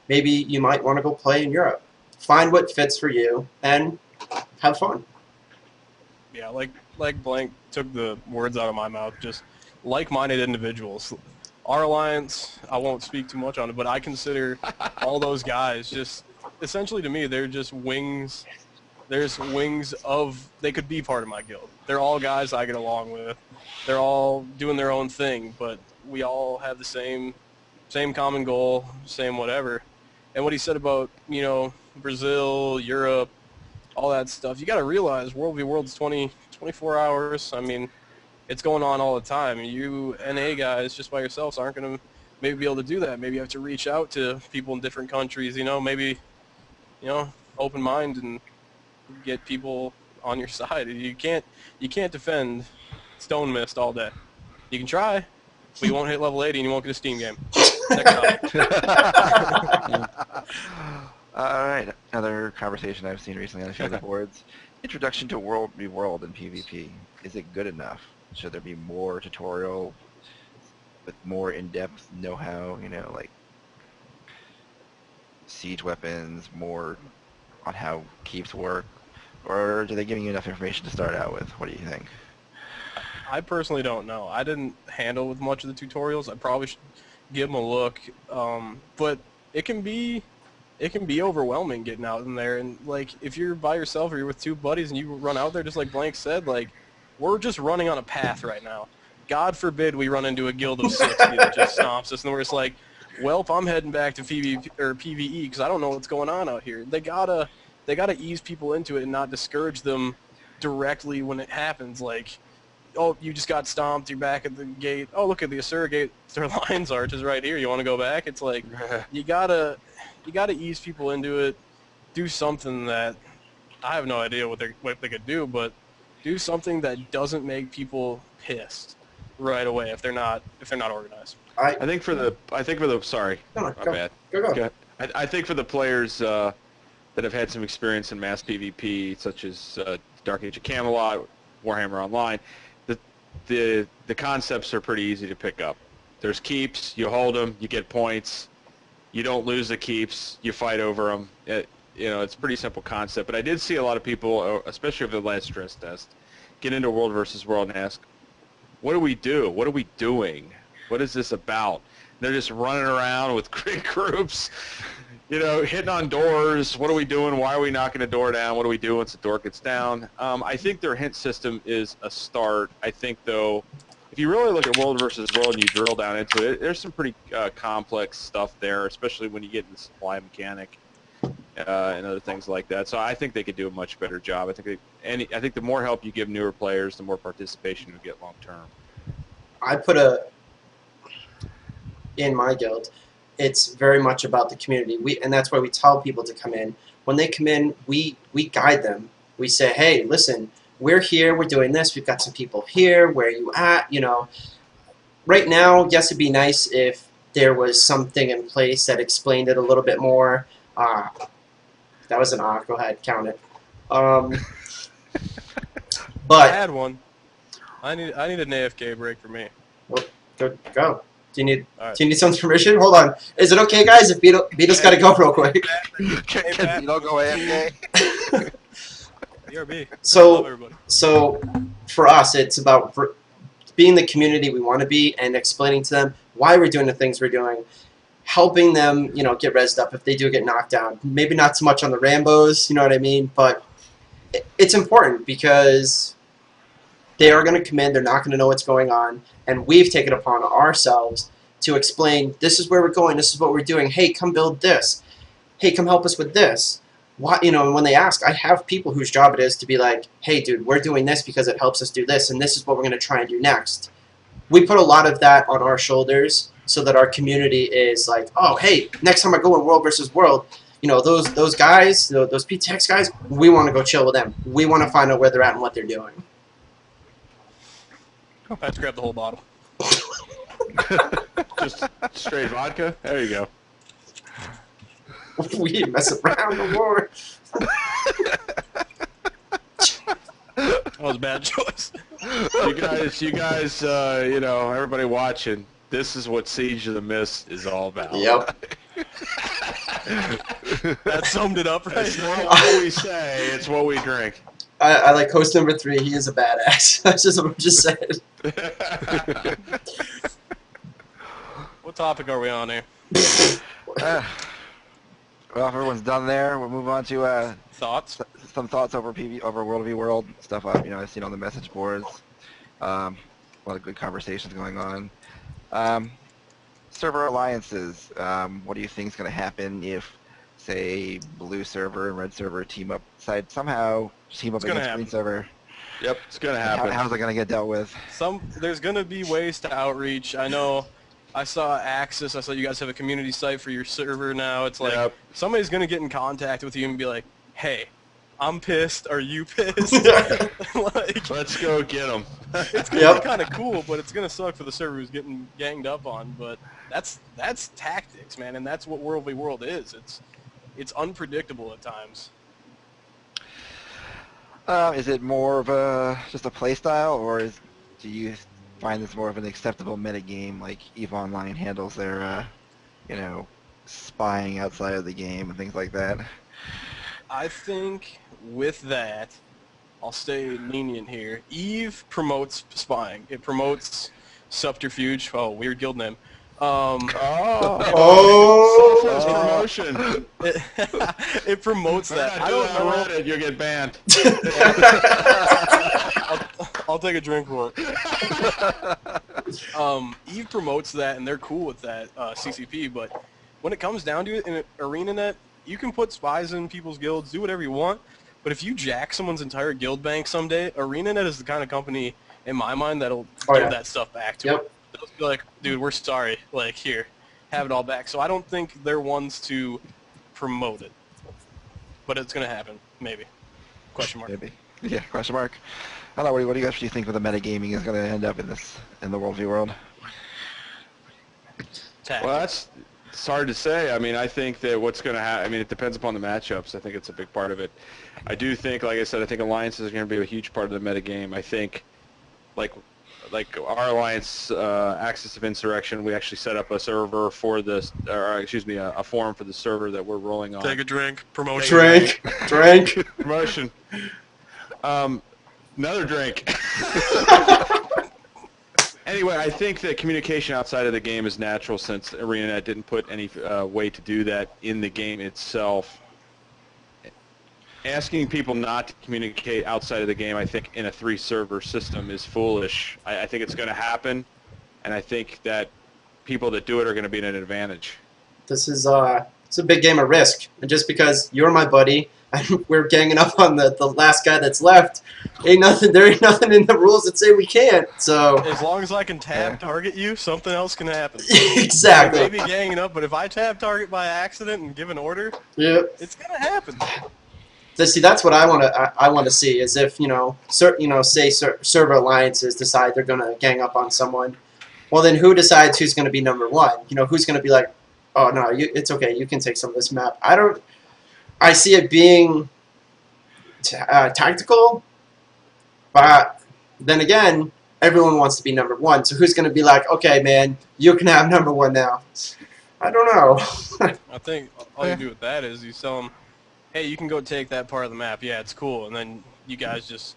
Maybe you might want to go play in Europe. Find what fits for you and have fun. Yeah, like Blank took the words out of my mouth. Just like-minded individuals. Our alliance, I won't speak too much on it, but I consider all those guys just, essentially to me, they're just wings. There's wings of, they could be part of my guild. They're all guys I get along with. They're all doing their own thing, but we all have the same common goal, same whatever. And what he said about, Brazil, Europe, all that stuff, you got to realize World v World's 24 hours. I mean, it's going on all the time. You NA guys just by yourselves aren't going to maybe be able to do that. Maybe you have to reach out to people in different countries, maybe, open mind and get people on your side. You can't defend Stone Mist all day. You can try, but you won't hit level 80 and you won't get a Steam game. Next topic. All right, another conversation I've seen recently on a few of the boards. Introduction to World v World and PvP. Is it good enough? Should there be more tutorial with more in-depth know-how, like siege weapons, more on how keeps work? Or are they giving you enough information to start out with? What do you think? I personally don't know. I didn't handle with much of the tutorials. I probably should give them a look. But it can be overwhelming getting out in there. And, if you're by yourself or you're with 2 buddies and you run out there, just like Blank said, we're just running on a path right now. God forbid we run into a guild of 60 that just stomps us, and we're just like, well, I'm heading back to PvE because I don't know what's going on out here. They gotta ease people into it and not discourage them directly when it happens. oh, you just got stomped, you're back at the gate. Oh, look at the Asura gate. Their Lion's Arch is right here. You want to go back? It's like, you gotta ease people into it. Do something that, I have no idea what they could do, but do something that doesn't make people pissed right away if they're not organized. I think for the sorry, my bad. Go. I think for the players that have had some experience in mass PvP, such as Dark Age of Camelot, Warhammer Online, the concepts are pretty easy to pick up. There's keeps, you hold them, you get points. You don't lose the keeps, you fight over them. It's a pretty simple concept. But I did see a lot of people, especially over the last stress test, get into World versus World and ask, what do we do? What are we doing? What is this about? They're just running around with great groups, hitting on doors. What are we doing? Why are we knocking a door down? What do we do once the door gets down? I think their hint system is a start. I think, though, if you really look at World versus World and you drill down into it, there's some pretty complex stuff there, especially when you get into the supply mechanic and other things like that. So I think they could do a much better job. I think the more help you give newer players, the more participation you get long term. I put in my guild, it's very much about the community. And that's why we tell people to come in. When they come in, we guide them. We say, hey, listen, we're here, we're doing this, we've got some people here, where are you at? Right now, yes, it'd be nice if there was something in place that explained it a little bit more. That was an go ahead, count it. But I had one. I need an AFK break for me. Well, go. Do you need right. Do you need some permission? Hold on. Is it okay, guys? If Vito's got to go real quick. Can Vito go AFK? BRB. So for us, it's about being the community we want to be and explaining to them why we're doing the things we're doing, helping them, get rezzed up if they do get knocked down. Maybe not so much on the Rambos, you know what I mean? But it's important because they are going to come in, they're not going to know what's going on, and we've taken it upon ourselves to explain, this is where we're going, this is what we're doing, hey, come build this, hey, come help us with this. Why, and when they ask, I have people whose job it is to be like, hey, dude, we're doing this because it helps us do this, and this is what we're going to try and do next. We put a lot of that on our shoulders so that our community is like, oh, hey, next time I go in World versus World, those guys, those PTX guys, we want to go chill with them. We want to find out where they're at and what they're doing. Let's grab the whole bottle. Just straight vodka? There you go. We mess around no more. That was a bad choice. You guys, everybody watching, this is what Siege of the Mist is all about. Yep. That summed it up right It's not what we say, it's what we drink. I like host number 3. He is a badass. That's just what I'm just saying. What topic are we on here? Well, if everyone's done there, we'll move on to Thoughts? some thoughts over World v World stuff. I've seen on the message boards. A lot of good conversations going on. Server alliances. What do you think is going to happen if, say, blue server and red server team up somehow team up against green server? Yep, it's going to happen. How's it going to get dealt with? There's going to be ways to outreach. I know. I saw Axis. I saw you guys have a community site for your server now. It's like somebody's going to get in contact with you and be like, hey, I'm pissed. Are you pissed? Like, let's go get them. It's going to be kind of cool, but it's going to suck for the server who's getting ganged up on. But that's tactics, man, and that's what World v World is. It's unpredictable at times. Is it more of just a play style, or do you find this more of an acceptable metagame, like EVE Online handles their, spying outside of the game and things like that? I think with that, I'll stay lenient here. EVE promotes spying. It promotes subterfuge. Oh, weird guild name. Promotion. It promotes that. I don't know. Reddit, you'll get banned. I'll take a drink for it. EVE promotes that, and they're cool with that, CCP, but when it comes down to it, in ArenaNet, you can put spies in people's guilds, do whatever you want, but if you jack someone's entire guild bank someday, ArenaNet is the kind of company in my mind, that'll Oh, give yeah. that stuff back to Yep. them. They'll be like, dude, we're sorry. Like, here, have it all back. So I don't think they're ones to promote it. But it's going to happen, maybe. Question mark. Maybe. Yeah, question mark. I don't know, what do you guys think with the metagaming is going to end up in the World v World? Well, it's hard to say. I mean, I think that what's going to happen, I mean, it depends upon the matchups. I think it's a big part of it. I do think, like I said, I think alliances are going to be a huge part of the metagame. I think, like our alliance, Axis of Insurrection, we actually set up a server for this, or excuse me, a forum for the server that we're rolling on. Take a drink. Promotion. Drink. Promotion. Another drink. Anyway, I think that communication outside of the game is natural since ArenaNet didn't put any way to do that in the game itself. Asking people not to communicate outside of the game, I think, in a 3-server system is foolish. I think it's going to happen, and I think that people that do it are going to be at an advantage. This is it's a big game of Risk, and just because you're my buddy and we're ganging up on the last guy that's left, there ain't nothing in the rules that say we can't. So As long as I can tab target you, something else can happen. exactly. Maybe ganging up, but if I tab target by accident and give an order, Yep. it's going to happen. See, that's what I want to see is if say server alliances decide they're gonna gang up on someone, well then who decides who's gonna be number one? Who's gonna be like, oh no, it's okay, you can take some of this map. I see it being tactical, but then again, everyone wants to be number one. So who's gonna be like, okay, man, you can have number one now? I don't know. I think all you do with that is you tell them, hey, you can go take that part of the map. Yeah, it's cool. And then you guys just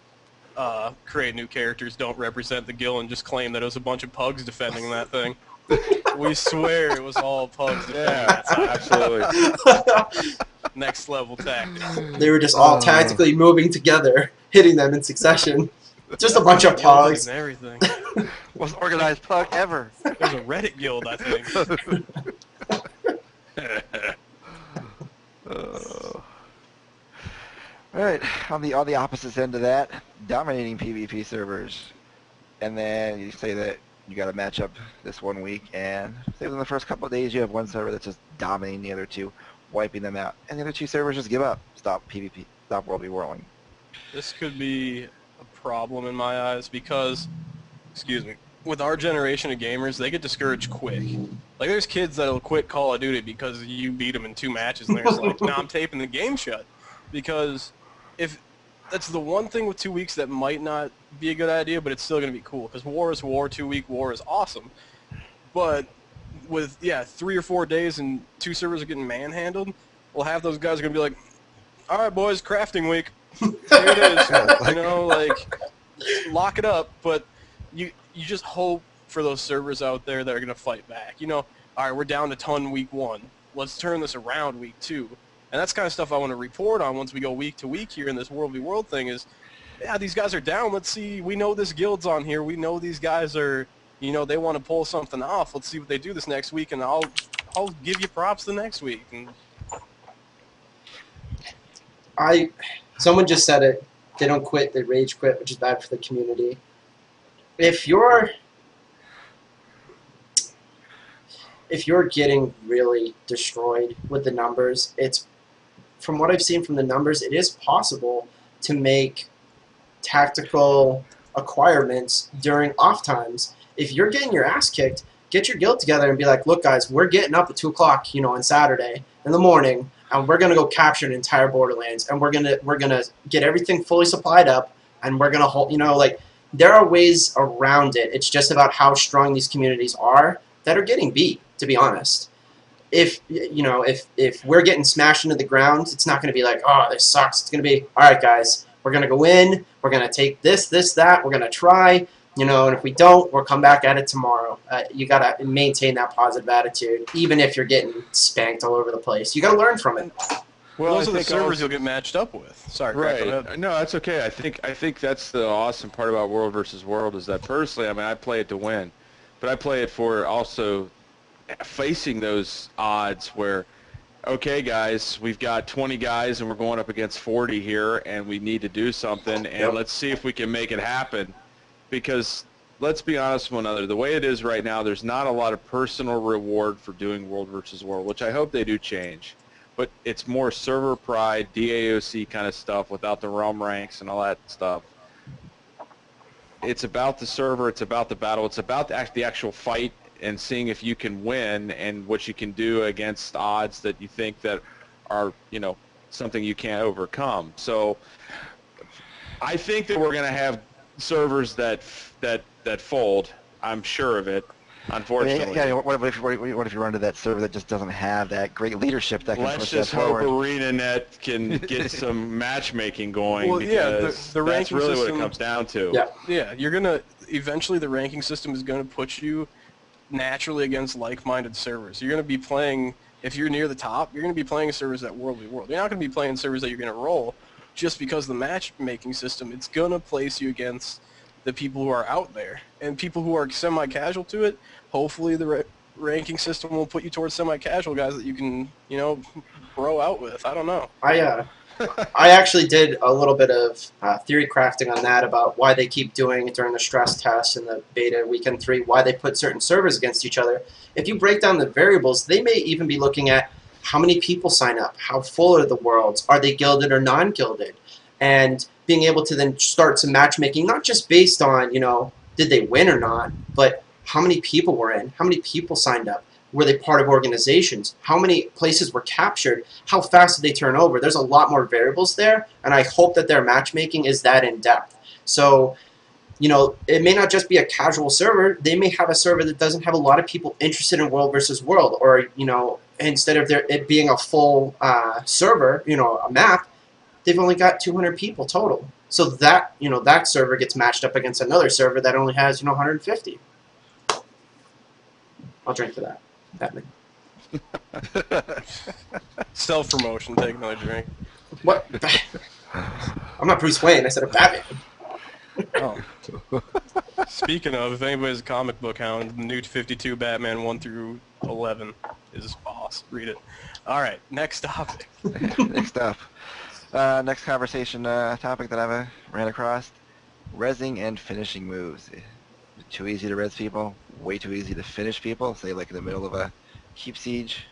create new characters, don't represent the guild, and just claim that it was a bunch of pugs defending that thing. We swear it was all pugs defending that thing. Absolutely. Next level tactics. They were just all tactically moving together, hitting them in succession. Just a bunch of Guilds pugs. and everything. Most organized pug ever. There's a Reddit guild, I think. All right, on the opposite end of that, dominating PvP servers, and then you say that you got a matchup this one week, and say within the first couple of days you have one server that's just dominating the other two, wiping them out, and the other 2 servers just give up, stop PvP, stop World v Worlding. This could be a problem in my eyes because, excuse me, with our generation of gamers, they get discouraged quick. Like, there's kids that'll quit Call of Duty because you beat them in 2 matches, and they're just like, nah, I'm taping the game shut. Because if that's the one thing with 2 weeks that might not be a good idea, but it's still going to be cool. Because war is war, 2-week war is awesome. But with, 3 or 4 days and 2 servers are getting manhandled, well, half those guys are going to be like, all right, boys, crafting week. Here it is. Like, lock it up. But you just hope for those servers out there that are going to fight back. All right, we're down to ton week 1. Let's turn this around week 2. And that's kind of stuff I want to report on once we go week to week here in this World v World thing is, these guys are down. Let's see. We know this guild's on here. We know these guys are, they want to pull something off. Let's see what they do this next week, and I'll give you props the next week. And Someone just said it. They don't quit, they rage quit, which is bad for the community. If you're getting really destroyed with the numbers, from what I've seen from the numbers, it is possible to make tactical acquirements during off times. If you're getting your ass kicked, get your guild together and be like, look guys, we're getting up at 2 o'clock, on Saturday in the morning, and we're gonna go capture an entire Borderlands, and we're gonna get everything fully supplied up, and we're gonna hold, there are ways around it. It's just about how strong these communities are that are getting beat, to be honest. If we're getting smashed into the ground, it's not going to be like, oh, this sucks. It's going to be, all right, guys, we're going to go in, we're going to take this, that, we're going to try, and if we don't, we'll come back at it tomorrow. You got to maintain that positive attitude, even if you're getting spanked all over the place. You got to learn from it. Well, those are the servers you'll get matched up with. Sorry, right? No, that's okay. I think that's the awesome part about World versus World is that personally, I play it to win, but I play it for also facing those odds where, okay, guys, we've got 20 guys and we're going up against 40 here, and we need to do something, and let's see if we can make it happen. because let's be honest with one another. The way it is right now, there's not a lot of personal reward for doing world versus world, which I hope they do change. But it's more server pride, DAOC kind of stuff without the realm ranks and all that stuff. It's about the server, it's about the battle, it's about the actual fight and seeing if you can win and what you can do against odds that you think that are, you know, something you can't overcome. So I think that we're going to have servers that fold. I'm sure of it. Unfortunately. Yeah. What if you run to that server that just doesn't have that great leadership that can push that forward? Let's just hope ArenaNet can get some matchmaking going. Well, because the that's ranking really system, what it comes down to. Yeah. You're gonna eventually the ranking system is gonna put you naturally against like-minded servers. You're gonna be playing, if you're near the top, you're gonna be playing servers at World v World. You're not gonna be playing servers that you're gonna roll just because of the matchmaking system. It's gonna place you against the people who are out there, and people who are semi-casual to it. Hopefully the ranking system will put you towards semi-casual guys that you can, you know, bro out with. I don't know. I actually did a little bit of theory crafting on that about why they keep doing it during the stress test and the beta weekend 3, why they put certain servers against each other. If you break down the variables, they may even be looking at how many people sign up, how full are the worlds, are they gilded or non-gilded, and being able to then start some matchmaking, not just based on, you know, did they win or not, but how many people were in, how many people signed up, were they part of organizations, how many places were captured, how fast did they turn over. There's a lot more variables there, and I hope that their matchmaking is that in-depth. So, you know, it may not just be a casual server. They may have a server that doesn't have a lot of people interested in world versus world, or, you know, instead of it being a full server, you know, a map, they've only got 200 people total. So that, you know, that server gets matched up against another server that only has, you know, 150. I'll drink to that. Batman. Self-promotion. Take another drink. What? I'm not Bruce Wayne. I said a Batman. Oh. Speaking of, if anybody has a comic book hound, the new 52 Batman 1 through 11 is boss. Read it. All right, next topic. Next up. Next conversation topic that I ran across. Rezzing and finishing moves. Too easy to res people, way too easy to finish people, say like in the middle of a keep siege.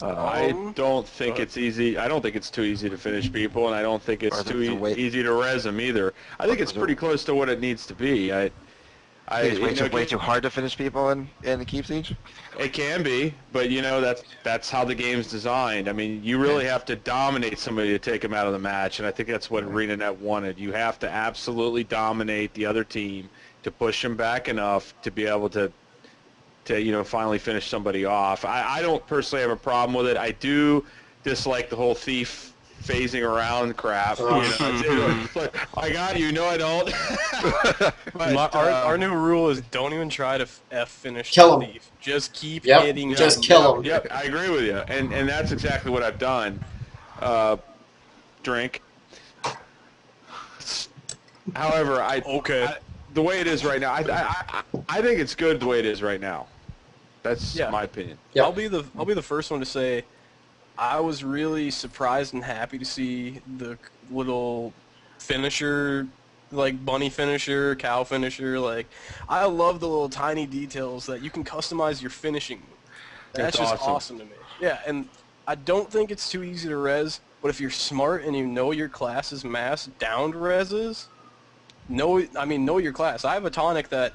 I don't think it's easy. I don't think it's too easy to finish people, and I don't think it's too easy to res them either. I think it's pretty close to what it needs to be. I think it's way too hard to finish people in the keep siege? It can be, but you know that's how the game's designed. I mean, you really have to dominate somebody to take them out of the match, and I think that's what ArenaNet wanted. You have to absolutely dominate the other team to push them back enough to be able to you know, finally finish somebody off. I don't personally have a problem with it. I do dislike the whole thief phasing around crap. You know, it's like, I got you. No, I don't. But, our new rule is don't even try to finish kill the thief. Just keep Yep. hitting him. Just kill him. Yep, I agree with you, and that's exactly what I've done. Drink. However, the way it is right now, I think it's good the way it is right now. That's my opinion. Yep. I'll be the first one to say I was really surprised and happy to see the little finisher, like bunny finisher, cow finisher. Like, I love the little tiny details that you can customize your finishing move. That's just awesome to me. Yeah, and I don't think it's too easy to res, but if you're smart and you know your class's mass downed reses, know your class. I have a tonic that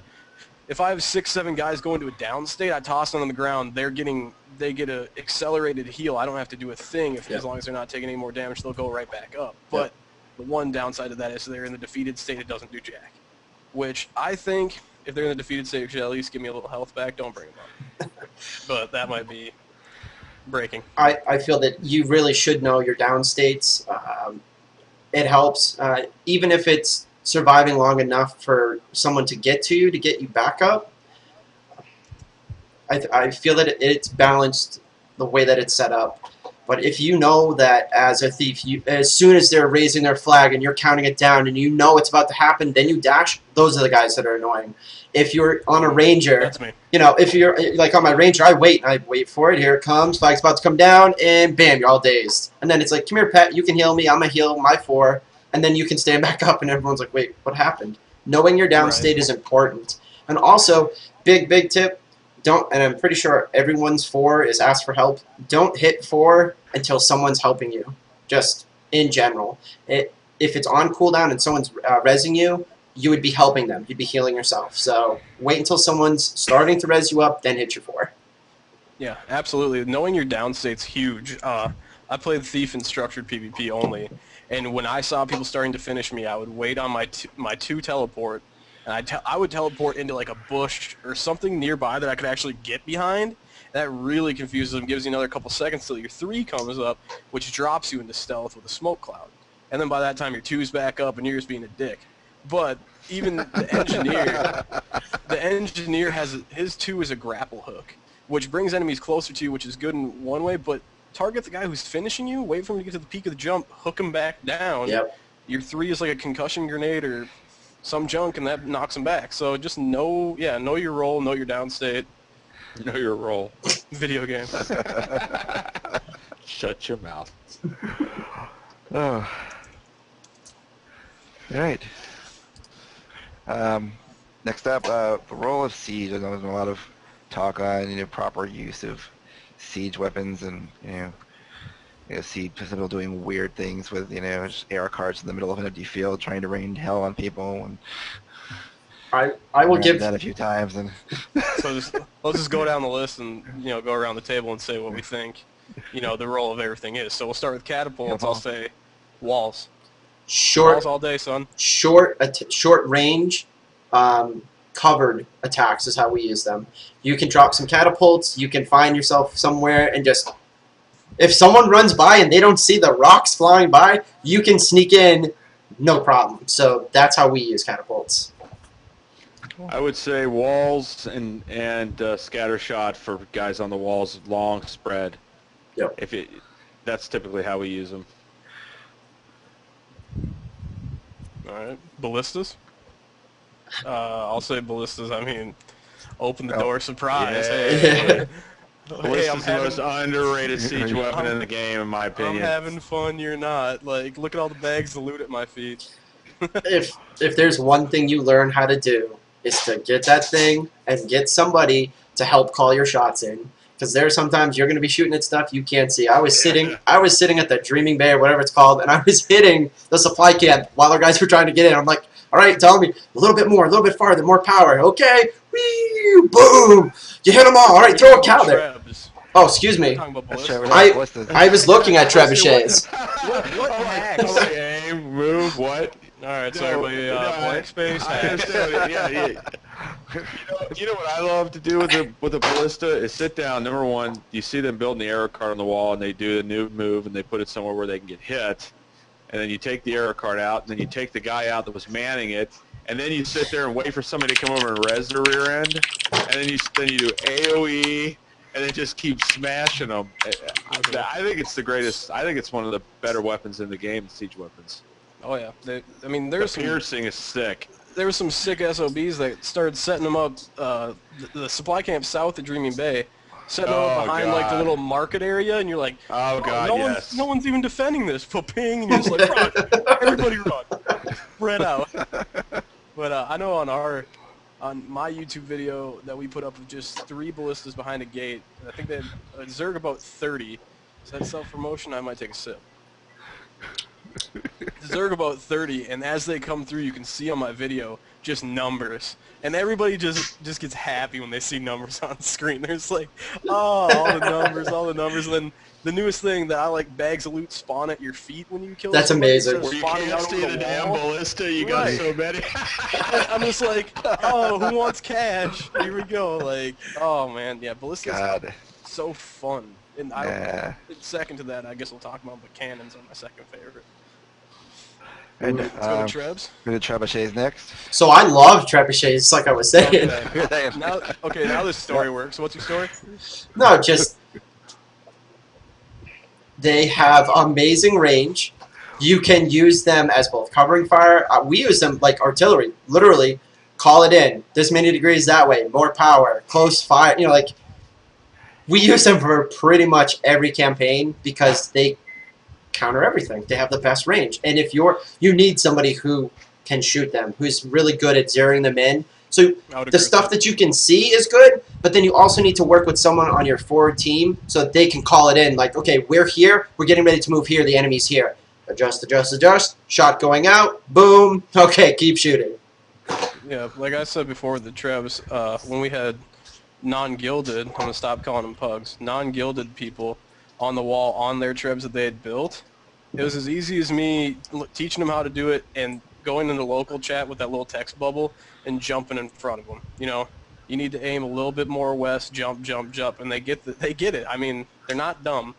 if I have 6-7 guys going to a down state, I toss them on the ground. They get a accelerated heal. I don't have to do a thing as long as they're not taking any more damage. They'll go right back up. But the one downside to that is they're in the defeated state. It doesn't do jack. Which I think if they're in the defeated state, it should at least give me a little health back. Don't bring them up. But that might be breaking. I feel that you really should know your down states. It helps, even if it's surviving long enough for someone to get to you, to get you back up. I feel that it's balanced the way that it's set up. But if you know that as a thief, as soon as they're raising their flag and you're counting it down and you know it's about to happen, then you dash, those are the guys that are annoying. If you're on a ranger, that's me. You know, if you're like on my ranger, I wait for it, here it comes, flag's about to come down, and bam, you're all dazed. And then it's like, come here, pet, you can heal me, I'm going to heal my 4. And then you can stand back up, and everyone's like, wait, what happened? Knowing your downstate is important. And also, big tip, don't, and I'm pretty sure everyone's 4 is ask for help. Don't hit 4 until someone's helping you, just in general. If it's on cooldown and someone's rezzing you, you would be helping them. You'd be healing yourself. So wait until someone's starting to res you up, then hit your 4. Yeah, absolutely. Knowing your downstate's huge. I played Thief in structured PvP only, and when I saw people starting to finish me, I would wait on my 2 teleport, and I would teleport into like a bush or something nearby that I could actually get behind. That really confuses them, gives you another couple seconds till your 3 comes up, which drops you into stealth with a smoke cloud. And then by that time your 2's back up and you're just being a dick. But even the engineer has his 2 is a grapple hook, which brings enemies closer to you, which is good in one way, but target the guy who's finishing you, wait for him to get to the peak of the jump, hook him back down. Yep. Your 3 is like a concussion grenade or some junk, and that knocks him back. So just know your role, know your downstate. Know your role. Video game. Shut your mouth. Oh. All right. Next up, the role of siege. I know there's been a lot of talk on proper use of siege weapons, and siege people doing weird things with just AR cards in the middle of an empty field trying to rain hell on people. And I will give that a few times. And so let's just go down the list and go around the table and say what we think the role of everything is. So we'll start with catapults. I'll say walls. Walls all day, son. Short range, covered attacks is how we use them. You can drop some catapults. You can find yourself somewhere and just, if someone runs by and they don't see the rocks flying by, you can sneak in, no problem. So that's how we use catapults. I would say walls and scatter shot for guys on the walls, long spread. Yep. That's typically how we use them. All right, ballistas. I'll say ballistas. I mean, open the door, surprise. Yeah. Hey, Ballista's the most underrated siege weapon in the game, in my opinion. I'm having fun. You're not. Like, look at all the bags of loot at my feet. If there's one thing you learn how to do, is to get that thing and get somebody to help call your shots in. Because there are sometimes you're going to be shooting at stuff you can't see. I was sitting at the Dreaming Bay or whatever it's called, and I was hitting the supply camp while our guys were trying to get in. I'm like, all right, tell me a little bit more, a little bit farther, more power. Okay, whee, boom, you hit them all. All right, throw a cow there. Oh, excuse me. I was looking at trebuchets. What hacks? Aim, move, what? All right, so everybody, blank space. I understand. Yeah. You know what I love to do with a ballista is sit down. Number one, you see them building the arrow card on the wall, and they do the new move, and they put it somewhere where they can get hit. And then you take the arrow card out, and then you take the guy out that was manning it, and then you sit there and wait for somebody to come over and res the rear end, and then you do AOE, and then just keep smashing them. I think it's the greatest. I think it's one of the better weapons in the game, siege weapons. Oh yeah, there's some piercing is sick. There were some sick SOBs that started setting them up. The supply camp south of Dreaming Bay, setting them up behind like the little market area, and you're like, oh god, yes. No one's even defending this. Ping, and you're just like, run, everybody run, spread out. But I know on my YouTube video that we put up of just 3 ballistas behind a gate, and I think they had a Zerg about 30. Is that self-promotion? I might take a sip. Zerg about 30, and as they come through, you can see on my video just numbers, and everybody just gets happy when they see numbers on screen. They're just like, oh, all the numbers, and then the newest thing that I like, bags of loot spawn at your feet when you kill. That's amazing. Where you can't see the damn ballista, you got so many. I'm just like, oh, who wants cash? Here we go. Like, oh man, yeah, ballista's so fun. And second to that, I guess we'll talk about, but cannons are my second favorite. And let's go to Trebs. Go to trebuchets next. So I love trebuchets, like I was saying. Now this story works. What's your story? No, just they have amazing range. You can use them as both covering fire. We use them like artillery. Literally, call it in. This many degrees that way. More power. Close fire. Like we use them for pretty much every campaign because they counter everything. They have the best range. And if you need somebody who can shoot them, who's really good at zeroing them in. So the stuff that. that you can see is good, but then you also need to work with someone on your forward team so that they can call it in. Like, okay, we're here. We're getting ready to move here. The enemy's here. Adjust, adjust, adjust. Shot going out. Boom. Okay, keep shooting. Yeah, like I said before with the Trebs, when we had non-gilded, I'm going to stop calling them pugs, non-gilded people on the wall on their Trebs that they had built, it was as easy as me teaching them how to do it and going into local chat with that little text bubble and jumping in front of them. You know, you need to aim a little bit more west, jump, jump, jump, and they get it. I mean, they're not dumb.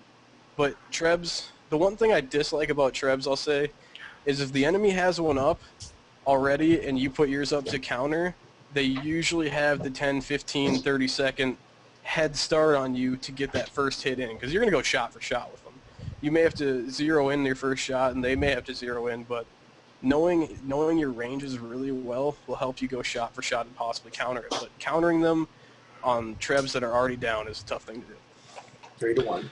But Trebs, the one thing I dislike about Trebs, I'll say, is if the enemy has one up already and you put yours up to counter, they usually have the 10, 15, 30-second head start on you to get that first hit in, because you're going to go shot for shot with them. You may have to zero in their first shot, and they may have to zero in, but knowing your ranges really well will help you go shot for shot and possibly counter it. But countering them on Trebs that are already down is a tough thing to do. 3-1.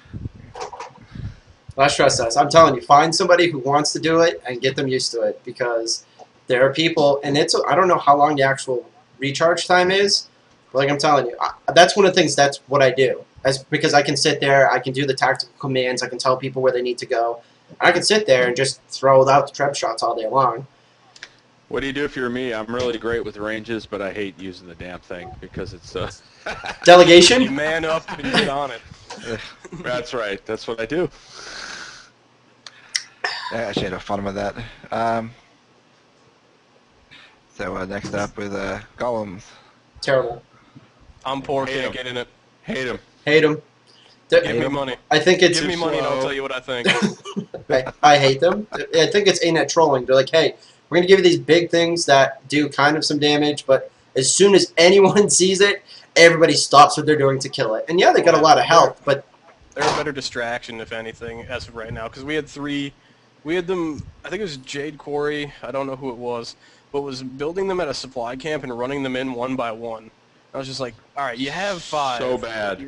Last stress test. I'm telling you, find somebody who wants to do it and get them used to it, because there are people, and I don't know how long the actual recharge time is, but like I'm telling you, that's one of the things, that's what I do. Because I can sit there, I can do the tactical commands, I can tell people where they need to go. I can sit there and just throw out the trap shots all day long. What do you do if you're me? I'm really great with ranges, but I hate using the damn thing because it's Delegation? You man up and get on it. That's right. That's what I do. I actually had fun with that. So next up with golems. Terrible. I'm poor, Hate can't 'em. get in it. Hate them. Hate them. Give me money. I think it's... Give me money and I'll tell you what I think. I hate them. I think it's A-net trolling. They're like, hey, we're going to give you these big things that do kind of some damage, but as soon as anyone sees it, everybody stops what they're doing to kill it. And yeah, they got a lot of health, but... They're a better distraction, if anything, as of right now, because we had them, I think it was Jade Quarry, I don't know who it was, but was building them at a supply camp and running them in one by one. I was just like, all right, you have 5. So bad.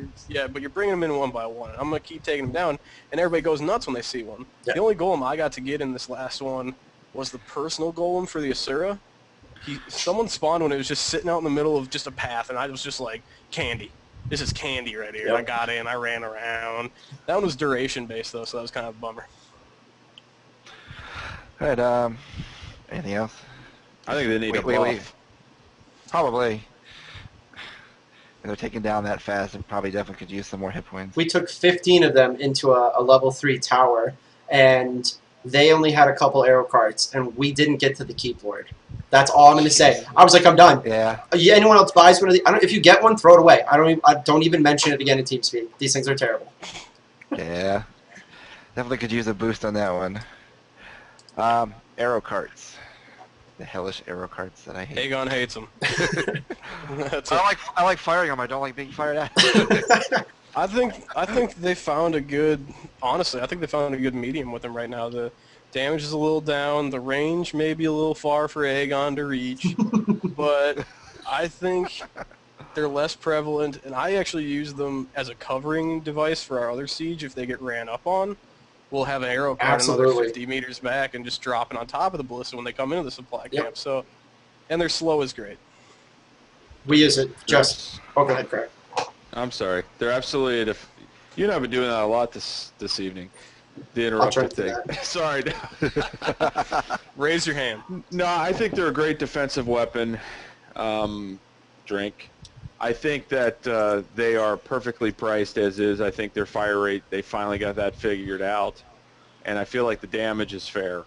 But you're bringing them in one by one. I'm going to keep taking them down, and everybody goes nuts when they see one. Yeah. The only golem I got to get in this last one was the personal golem for the Asura. Someone spawned when it was just sitting out in the middle of just a path, and I was just like, candy. This is candy right here. Yep. I got in, I ran around. That one was duration-based, though, so that was kind of a bummer. All right, anything else? I think they need a buff. Probably. If they're taken down that fast, they probably definitely could use some more hit points. We took 15 of them into a level 3 tower, and they only had a couple arrow carts, and we didn't get to the keyboard. That's all I'm going to say. I was like, I'm done. Yeah. Anyone else buys one of the... if you get one, throw it away. I don't even mention it again in TeamSpeak. These things are terrible. Yeah. Definitely could use a boost on that one. Arrow carts. The hellish arrow carts that I hate. Aegon hates them. I like firing them. I don't like being fired at. I think they found a good... Honestly, I think they found a good medium with them right now. The damage is a little down. The range may be a little far for Aegon to reach. But I think they're less prevalent, and I actually use them as a covering device for our other siege if they get ran up on. We'll have an arrow card another 50 meters back and just drop it on top of the ballista when they come into the supply camp. Yep. So, and their slow is great. We use it just... Oh, go ahead, Craig. I'm sorry. They're absolutely... You and I have been doing that a lot this evening. The interrupted thing. Sorry. Raise your hand. No, I think they're a great defensive weapon. Drink. I think that they are perfectly priced as is. I think their fire rate, they finally got that figured out. And I feel like the damage is fair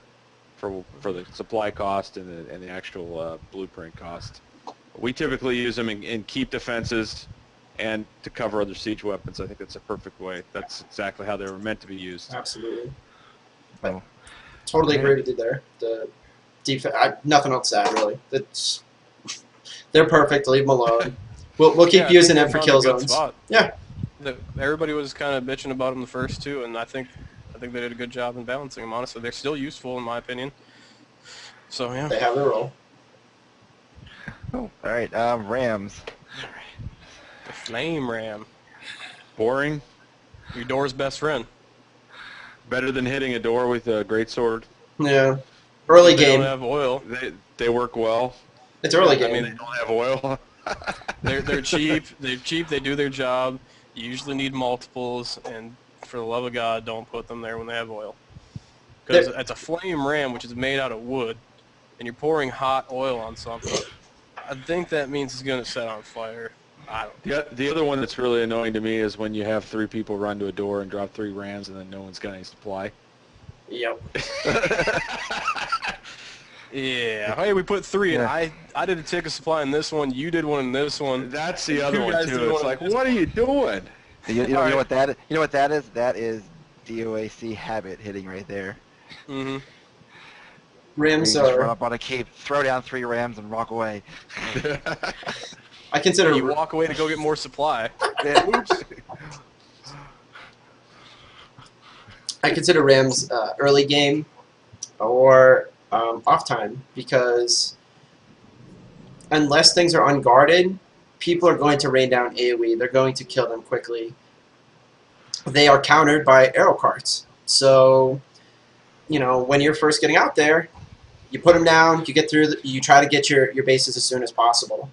for the supply cost and the actual blueprint cost. We typically use them in keep defenses and to cover other siege weapons. I think that's a perfect way. That's exactly how they were meant to be used. Absolutely. Well, Totally agree with you there. The nothing else to add, really. They're perfect. Leave them alone. We'll keep using them for kill zones. Yeah. Everybody was kind of bitching about them the first two, and I think they did a good job in balancing them. Honestly, they're still useful in my opinion. So yeah. They have their role. Oh, all right. Rams. The flame ram. Boring. Your door's best friend. Better than hitting a door with a greatsword. Yeah. Early They game. don't have oil. They work well. It's early I game. mean, They don't have oil. they're cheap. They're cheap. They do their job. You usually need multiples, and for the love of God, don't put them there when they have oil. Because it's a flame ram, which is made out of wood, and you're pouring hot oil on something. I think that means it's going to set on fire. I don't. The other one that's really annoying to me is when you have 3 people run to a door and drop 3 rams, and then no one's got any supply. Yep. Yeah. Hey, we put 3 in. I did a ticket supply in this one. You did one in this one. That's the other You one guys did too. It's one like, in this what are you doing? You know what that is? You know what that is? That is DOAC habit hitting right there. Mm-hmm. Rams You just are. run up on a cape, throw down 3 rams, and walk away. I consider. You walk away to go get more supply. Oops. I consider Rams early game or off time because unless things are unguarded, people are going to rain down AoE. They're going to kill them quickly. They are countered by arrow carts. So, you know, when you're first getting out there, you put them down, you get through, you try to get your bases as soon as possible.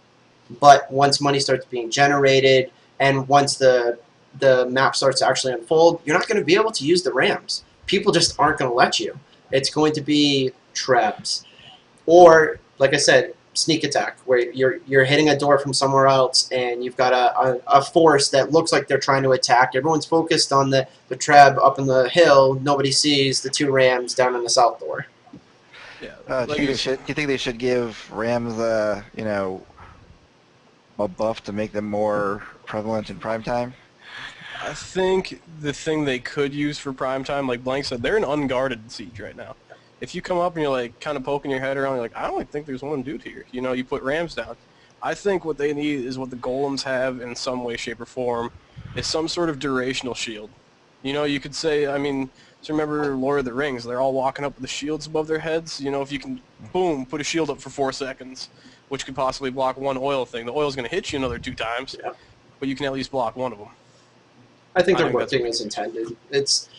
But once money starts being generated and once the map starts to actually unfold, you're not going to be able to use the rams. People just aren't going to let you. It's going to be trebs. Or, like I said, sneak attack, where you're hitting a door from somewhere else and you've got a force that looks like they're trying to attack. Everyone's focused on the treb up in the hill. Nobody sees the 2 rams down in the south door. Yeah. Do you think they should give rams, you know, a buff to make them more prevalent in prime time? I think the thing they could use for prime time, like Blank said, they're an unguarded siege right now. If you come up and you're like kind of poking your head around, you're like, I don't think there's one dude here. You know, you put rams down. I think what they need is what the golems have in some way, shape, or form, is some sort of durational shield. You know, you could say, I mean, so remember Lord of the Rings, they're all walking up with the shields above their heads. You know, if you can, boom, put a shield up for 4 seconds, which could possibly block one oil thing. The oil's going to hit you another 2 times, Yeah. but you can at least block one of them. I think they're I think that's working as intended. It's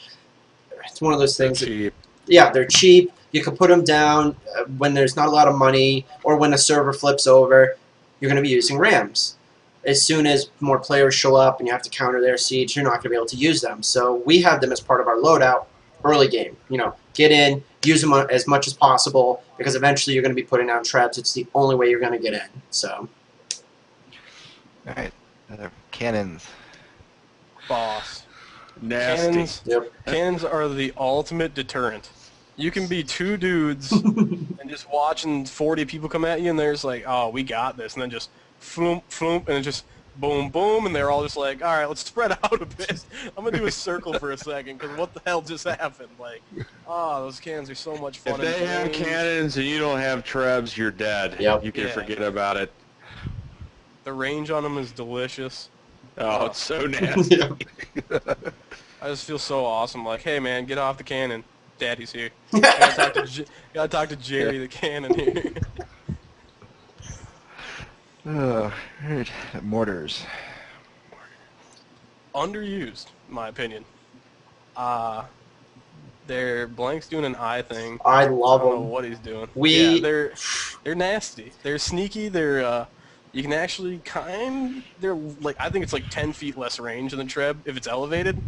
one of those things. Cheap. Yeah, they're cheap. You can put them down when there's not a lot of money or when a server flips over. You're going to be using rams. As soon as more players show up and you have to counter their siege, you're not going to be able to use them. So we have them as part of our loadout early game. You know, get in, use them as much as possible because eventually you're going to be putting down trebs. It's the only way you're going to get in. So. All right. Cannons. Boss. Nasty. Cannons, Yep. cannons are the ultimate deterrent. You can be 2 dudes and just watching 40 people come at you, and there's like, oh, we got this, and then just floomp, floomp, and then just boom, boom, and they're all just like, all right, let's spread out a bit. I'm going to do a circle for a second, because what the hell just happened? Like, those cannons are so much fun. If they have cannons and you don't have trebs, you're dead. Yep. You can Yeah. forget about it. The range on them is delicious. Oh, it's so nasty. I just feel so awesome. Like, hey, man, get off the cannon. Daddy's here. Gotta talk to Jerry the cannon here. Right. Mortars. Underused, in my opinion. Blank's doing an eye thing. I love I don't know them. what he's doing. We- Yeah, they're nasty. They're sneaky. They're you can actually they're like, I think it's like 10 feet less range than the Treb if it's elevated,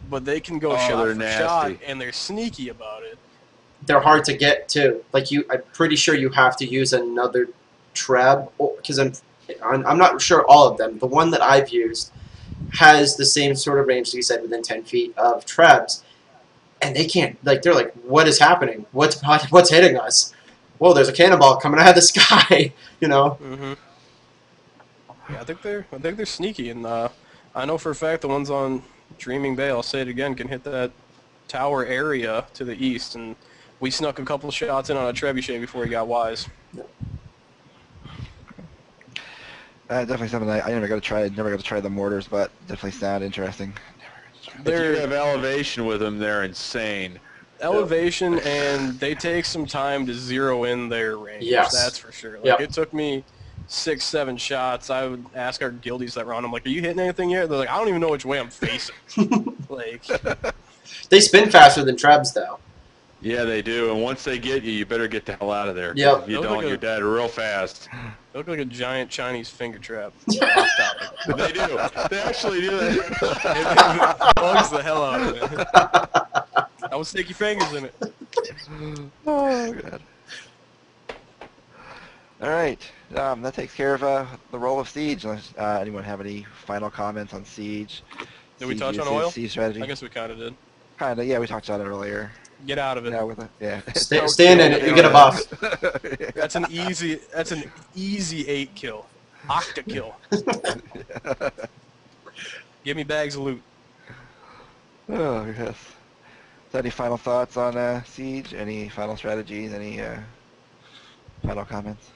but they can go shot they're for nasty. shot, and they're sneaky about it. They're hard to get too. Like I'm pretty sure you have to use another treb because I'm not sure all of them. The one that I've used has the same sort of range, like you said, within 10 feet of trebs, and they can't. Like they're like, what is happening? What's hitting us? Whoa, there's a cannonball coming out of the sky. You know. Mm-hmm. Yeah, I think they're sneaky, and I know for a fact the ones on Dreaming Bay, I'll say it again, can hit that tower area to the east, and we snuck a couple shots in on a trebuchet before he got wise. Definitely something I never got to try. Never got to try the mortars, but definitely sound interesting. If you have elevation with them, they're insane. Elevation, and they take some time to zero in their range. Yes. That's for sure. Like, Yep. It took me 6-7 shots. I would ask our guildies that round, I'm like, are you hitting anything yet? They're like, I don't even know which way I'm facing. Like, They spin faster than trebs though. Yeah, they do. And once they get you, you better get the hell out of there. 'Cause Yep. if you Look don't, like a- you're dead real fast. They look like a giant Chinese finger trap. Off topic. They do. They actually do that. It bugs the hell out of me. I would stick your fingers in it. Oh god. All right, that takes care of the role of Siege. Unless anyone have any final comments on Siege? Did we Siege touch on uses, oil? Siege strategy. I guess we kind of did. Kinda. Yeah, we talked about it earlier. Get out of it. Yeah, with it. Yeah. Stand in it. You get a buff. That's an easy 8 kill. Octa kill. Give me bags of loot. Oh yes. So any final thoughts on Siege? Any final strategies? Any final comments?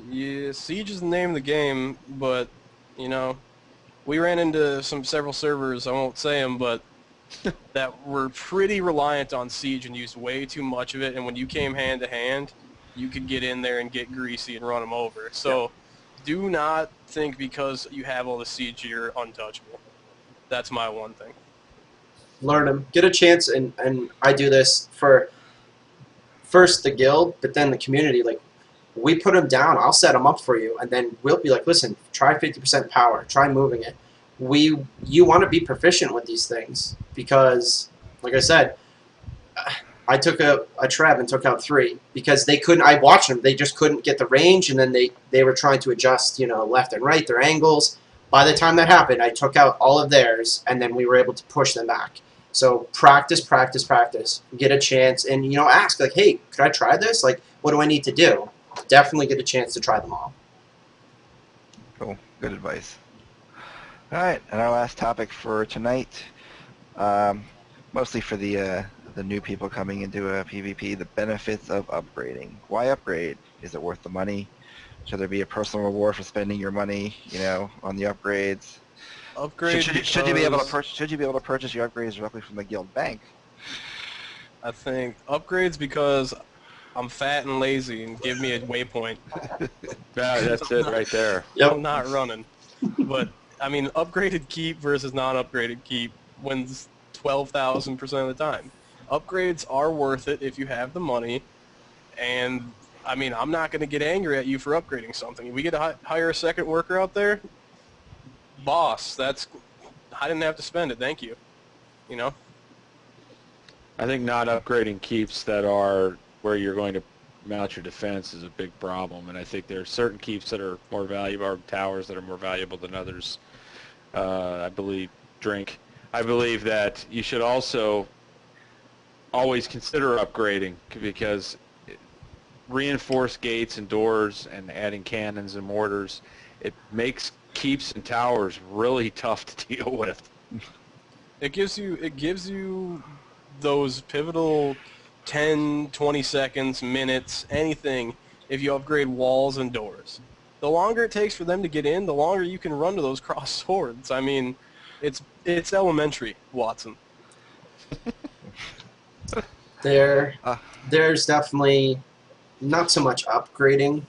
Yeah, Siege is the name of the game, but you know, we ran into several servers. I won't say them, but that were pretty reliant on Siege and used way too much of it. And when you came hand to hand, you could get in there and get greasy and run them over. So do not think because you have all the Siege you're untouchable. That's my one thing. Learn them. Get a chance, and I do this for first the guild, but then the community. Like, we put them down, I'll set them up for you, and then we'll be like, listen, try 50% power, try moving it. You want to be proficient with these things because, like I said, I took a trap and took out 3 because they couldn't. I watched them; they just couldn't get the range, and then they were trying to adjust, left and right, their angles. By the time that happened, I took out all of theirs, and then we were able to push them back. So practice, practice, practice. Get a chance, and ask like, hey, could I try this? Like, what do I need to do? Definitely get a chance to try them all. Cool. Good advice. All right, and our last topic for tonight, mostly for the new people coming into PvP, the benefits of upgrading. Why upgrade? Is it worth the money? Should there be a personal reward for spending your money, on the upgrades? Upgrade. Should you be able to purchase your upgrades directly from the guild bank? I think upgrades because I'm fat and lazy and give me a waypoint. Yeah, that's it right there. Yep. I'm not running. But I mean, upgraded keep versus non-upgraded keep wins 12,000% of the time. Upgrades are worth it if you have the money, and I mean, I'm not going to get angry at you for upgrading something. If we get to hire a second worker out there, boss, I didn't have to spend it, thank you. I think not upgrading keeps that are where you're going to mount your defense is a big problem, and I think there are certain keeps that are more valuable, or towers that are more valuable than others. I believe that you should also always consider upgrading because reinforced gates and doors and adding cannons and mortars, it makes keeps and towers really tough to deal with. It gives you those pivotal 10, 20 seconds, minutes, anything if you upgrade walls and doors. The longer it takes for them to get in, the longer you can run to those cross swords. I mean, it's elementary, Watson. There's definitely not so much upgrading.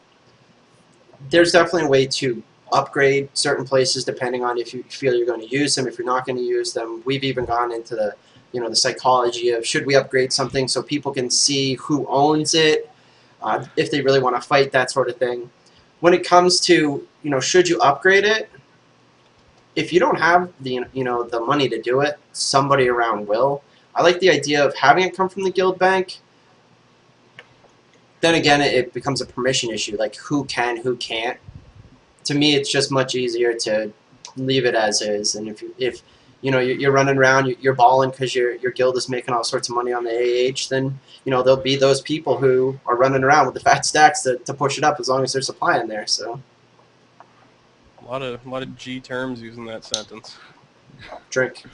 There's definitely a way to upgrade certain places depending on if you feel you're going to use them, if you're not going to use them. We've even gone into the the psychology of should we upgrade something so people can see who owns it, if they really want to fight, that sort of thing. When it comes to should you upgrade it, if you don't have the the money to do it, somebody around will. I like the idea of having it come from the guild bank. Then again, it becomes a permission issue, like who can, who can't. To me, it's just much easier to leave it as is. And if you're running around, you're balling because your guild is making all sorts of money on the AH, then there'll be those people who are running around with the fat stacks to push it up as long as there's supply in there. So a lot of G terms using that sentence. Drink.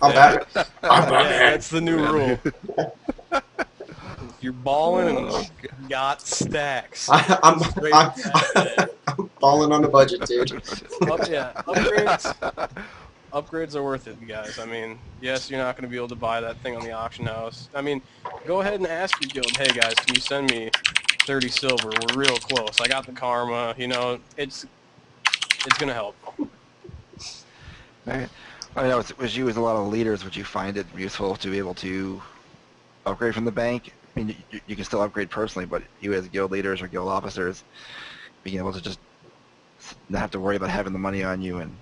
I'm back. I'm back. Yeah, that's the new rule. You're balling and got stacks. I'm balling on the budget, dude. Upgrades are worth it, you guys. I mean, yes, you're not going to be able to buy that thing on the auction house. I mean, go ahead and ask your guild, hey guys, can you send me 30 silver? We're real close. I got the karma. It's going to help. Right. I know with you, as a lot of leaders, would you find it useful to be able to upgrade from the bank. I mean, you can still upgrade personally, but you as guild leaders or guild officers, being able to just not have to worry about having the money on you and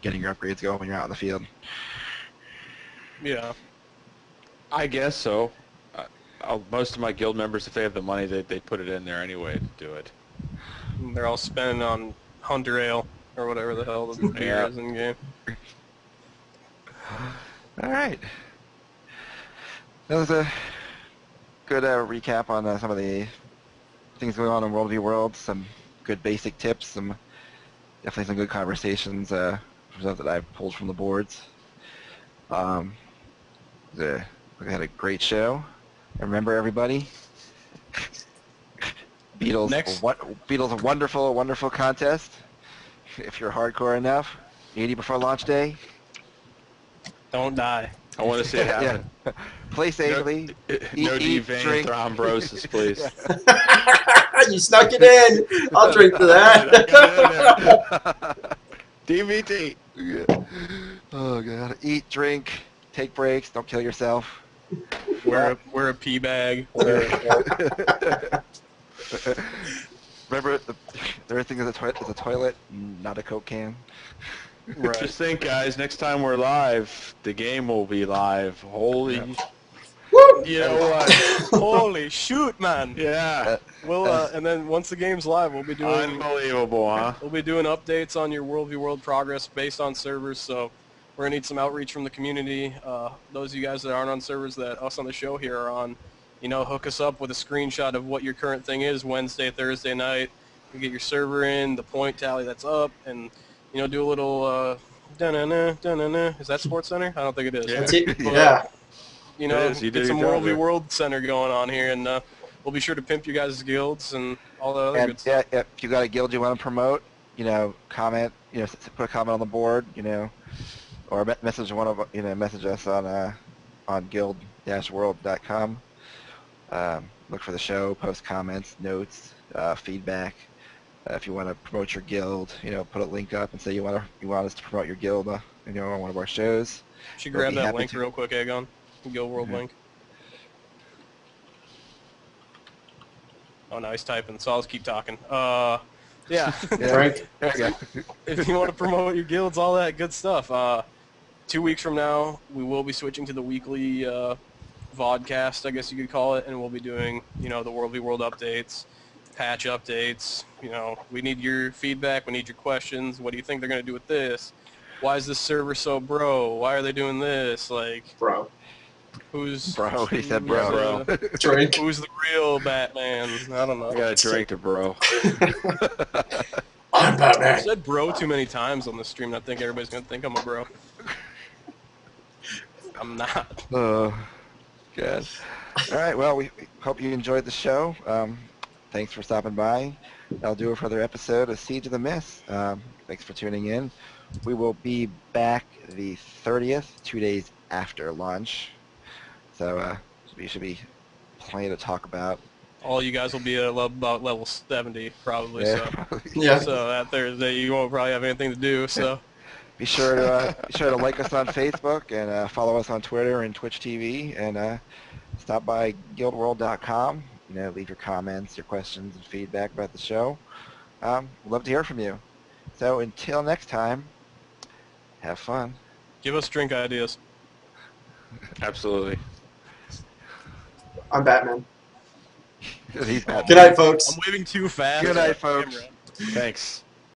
getting your upgrades going when you're out in the field. Yeah. I guess so. Most of my guild members, if they have the money, they put it in there anyway to do it. They're all spending on Hunter Ale or whatever the hell the beer is in game. All right. That was a good recap on some of the things going on in World v. World. Some good basic tips. Definitely some good conversations stuff that I pulled from the boards. We had a great show. And remember, everybody, Beatles a wonderful contest. If you're hardcore enough, 80 before launch day. Don't die. I want to see it happen. Yeah. Play safely. No D-vein thrombosis, please. You snuck it in. I'll drink for that. DVT. Yeah. Oh god. Eat, drink, take breaks. Don't kill yourself. Wear a pee bag. Remember, everything is a toilet, not a Coke can. Right. Just think, guys, next time we're live, the game will be live. Holy... Woo! You know what? Holy shoot, man! Yeah. We'll and then once the game's live, we'll be doing Unbelievable, huh? We'll be doing updates on your World v. World progress based on servers. So we're gonna need some outreach from the community. Those of you guys that aren't on servers that us on the show here are on, hook us up with a screenshot of what your current thing is Wednesday, Thursday night. You get your server in, the point tally that's up, and do a little da-na-na, da-na-na. Is that Sports Center? I don't think it is. That's it. Yeah. Get some World v. World Center going on here, and we'll be sure to pimp you guys' guilds and all the other good stuff. Yeah, if you got a guild you want to promote, comment, put a comment on the board, or message message us on guild-world.com. Look for the show, post comments, notes, feedback. If you want to promote your guild, put a link up and say you want us to promote your guild, on one of our shows. Should grab that link real quick, Aegon. Guild World link. Oh, now he's typing, so I'll just keep talking. Yeah. Frank. There you go. If you want to promote your guilds, all that good stuff. 2 weeks from now, we will be switching to the weekly vodcast, I guess you could call it, and we'll be doing, the World v. World updates, patch updates. We need your feedback. We need your questions. What do you think they're going to do with this? Why is this server so bro? Why are they doing this? Bro. Who's bro? He said bro. Drink. Who's the real Batman? I don't know. I got a drink to bro. I'm I Batman. said bro too many times on the stream, and I think everybody's going to think I'm a bro. I'm not. Oh, good. All right, well, we hope you enjoyed the show. Thanks for stopping by. That'll do it for another episode of Siege of the Mist. Thanks for tuning in. We will be back the 30th, 2 days after launch. So we should be plenty to talk about. All you guys will be at about level 70, probably. Yeah. So, Yeah. so that Thursday you won't probably have anything to do. So, Be sure to like us on Facebook and follow us on Twitter and Twitch TV, and stop by guildworld.com. Leave your comments, your questions, and feedback about the show. We'd love to hear from you. So until next time, have fun. give us drink ideas. Absolutely. I'm Batman. He's bad. Good night, folks. I'm waving too fast. Good night, folks. Thanks.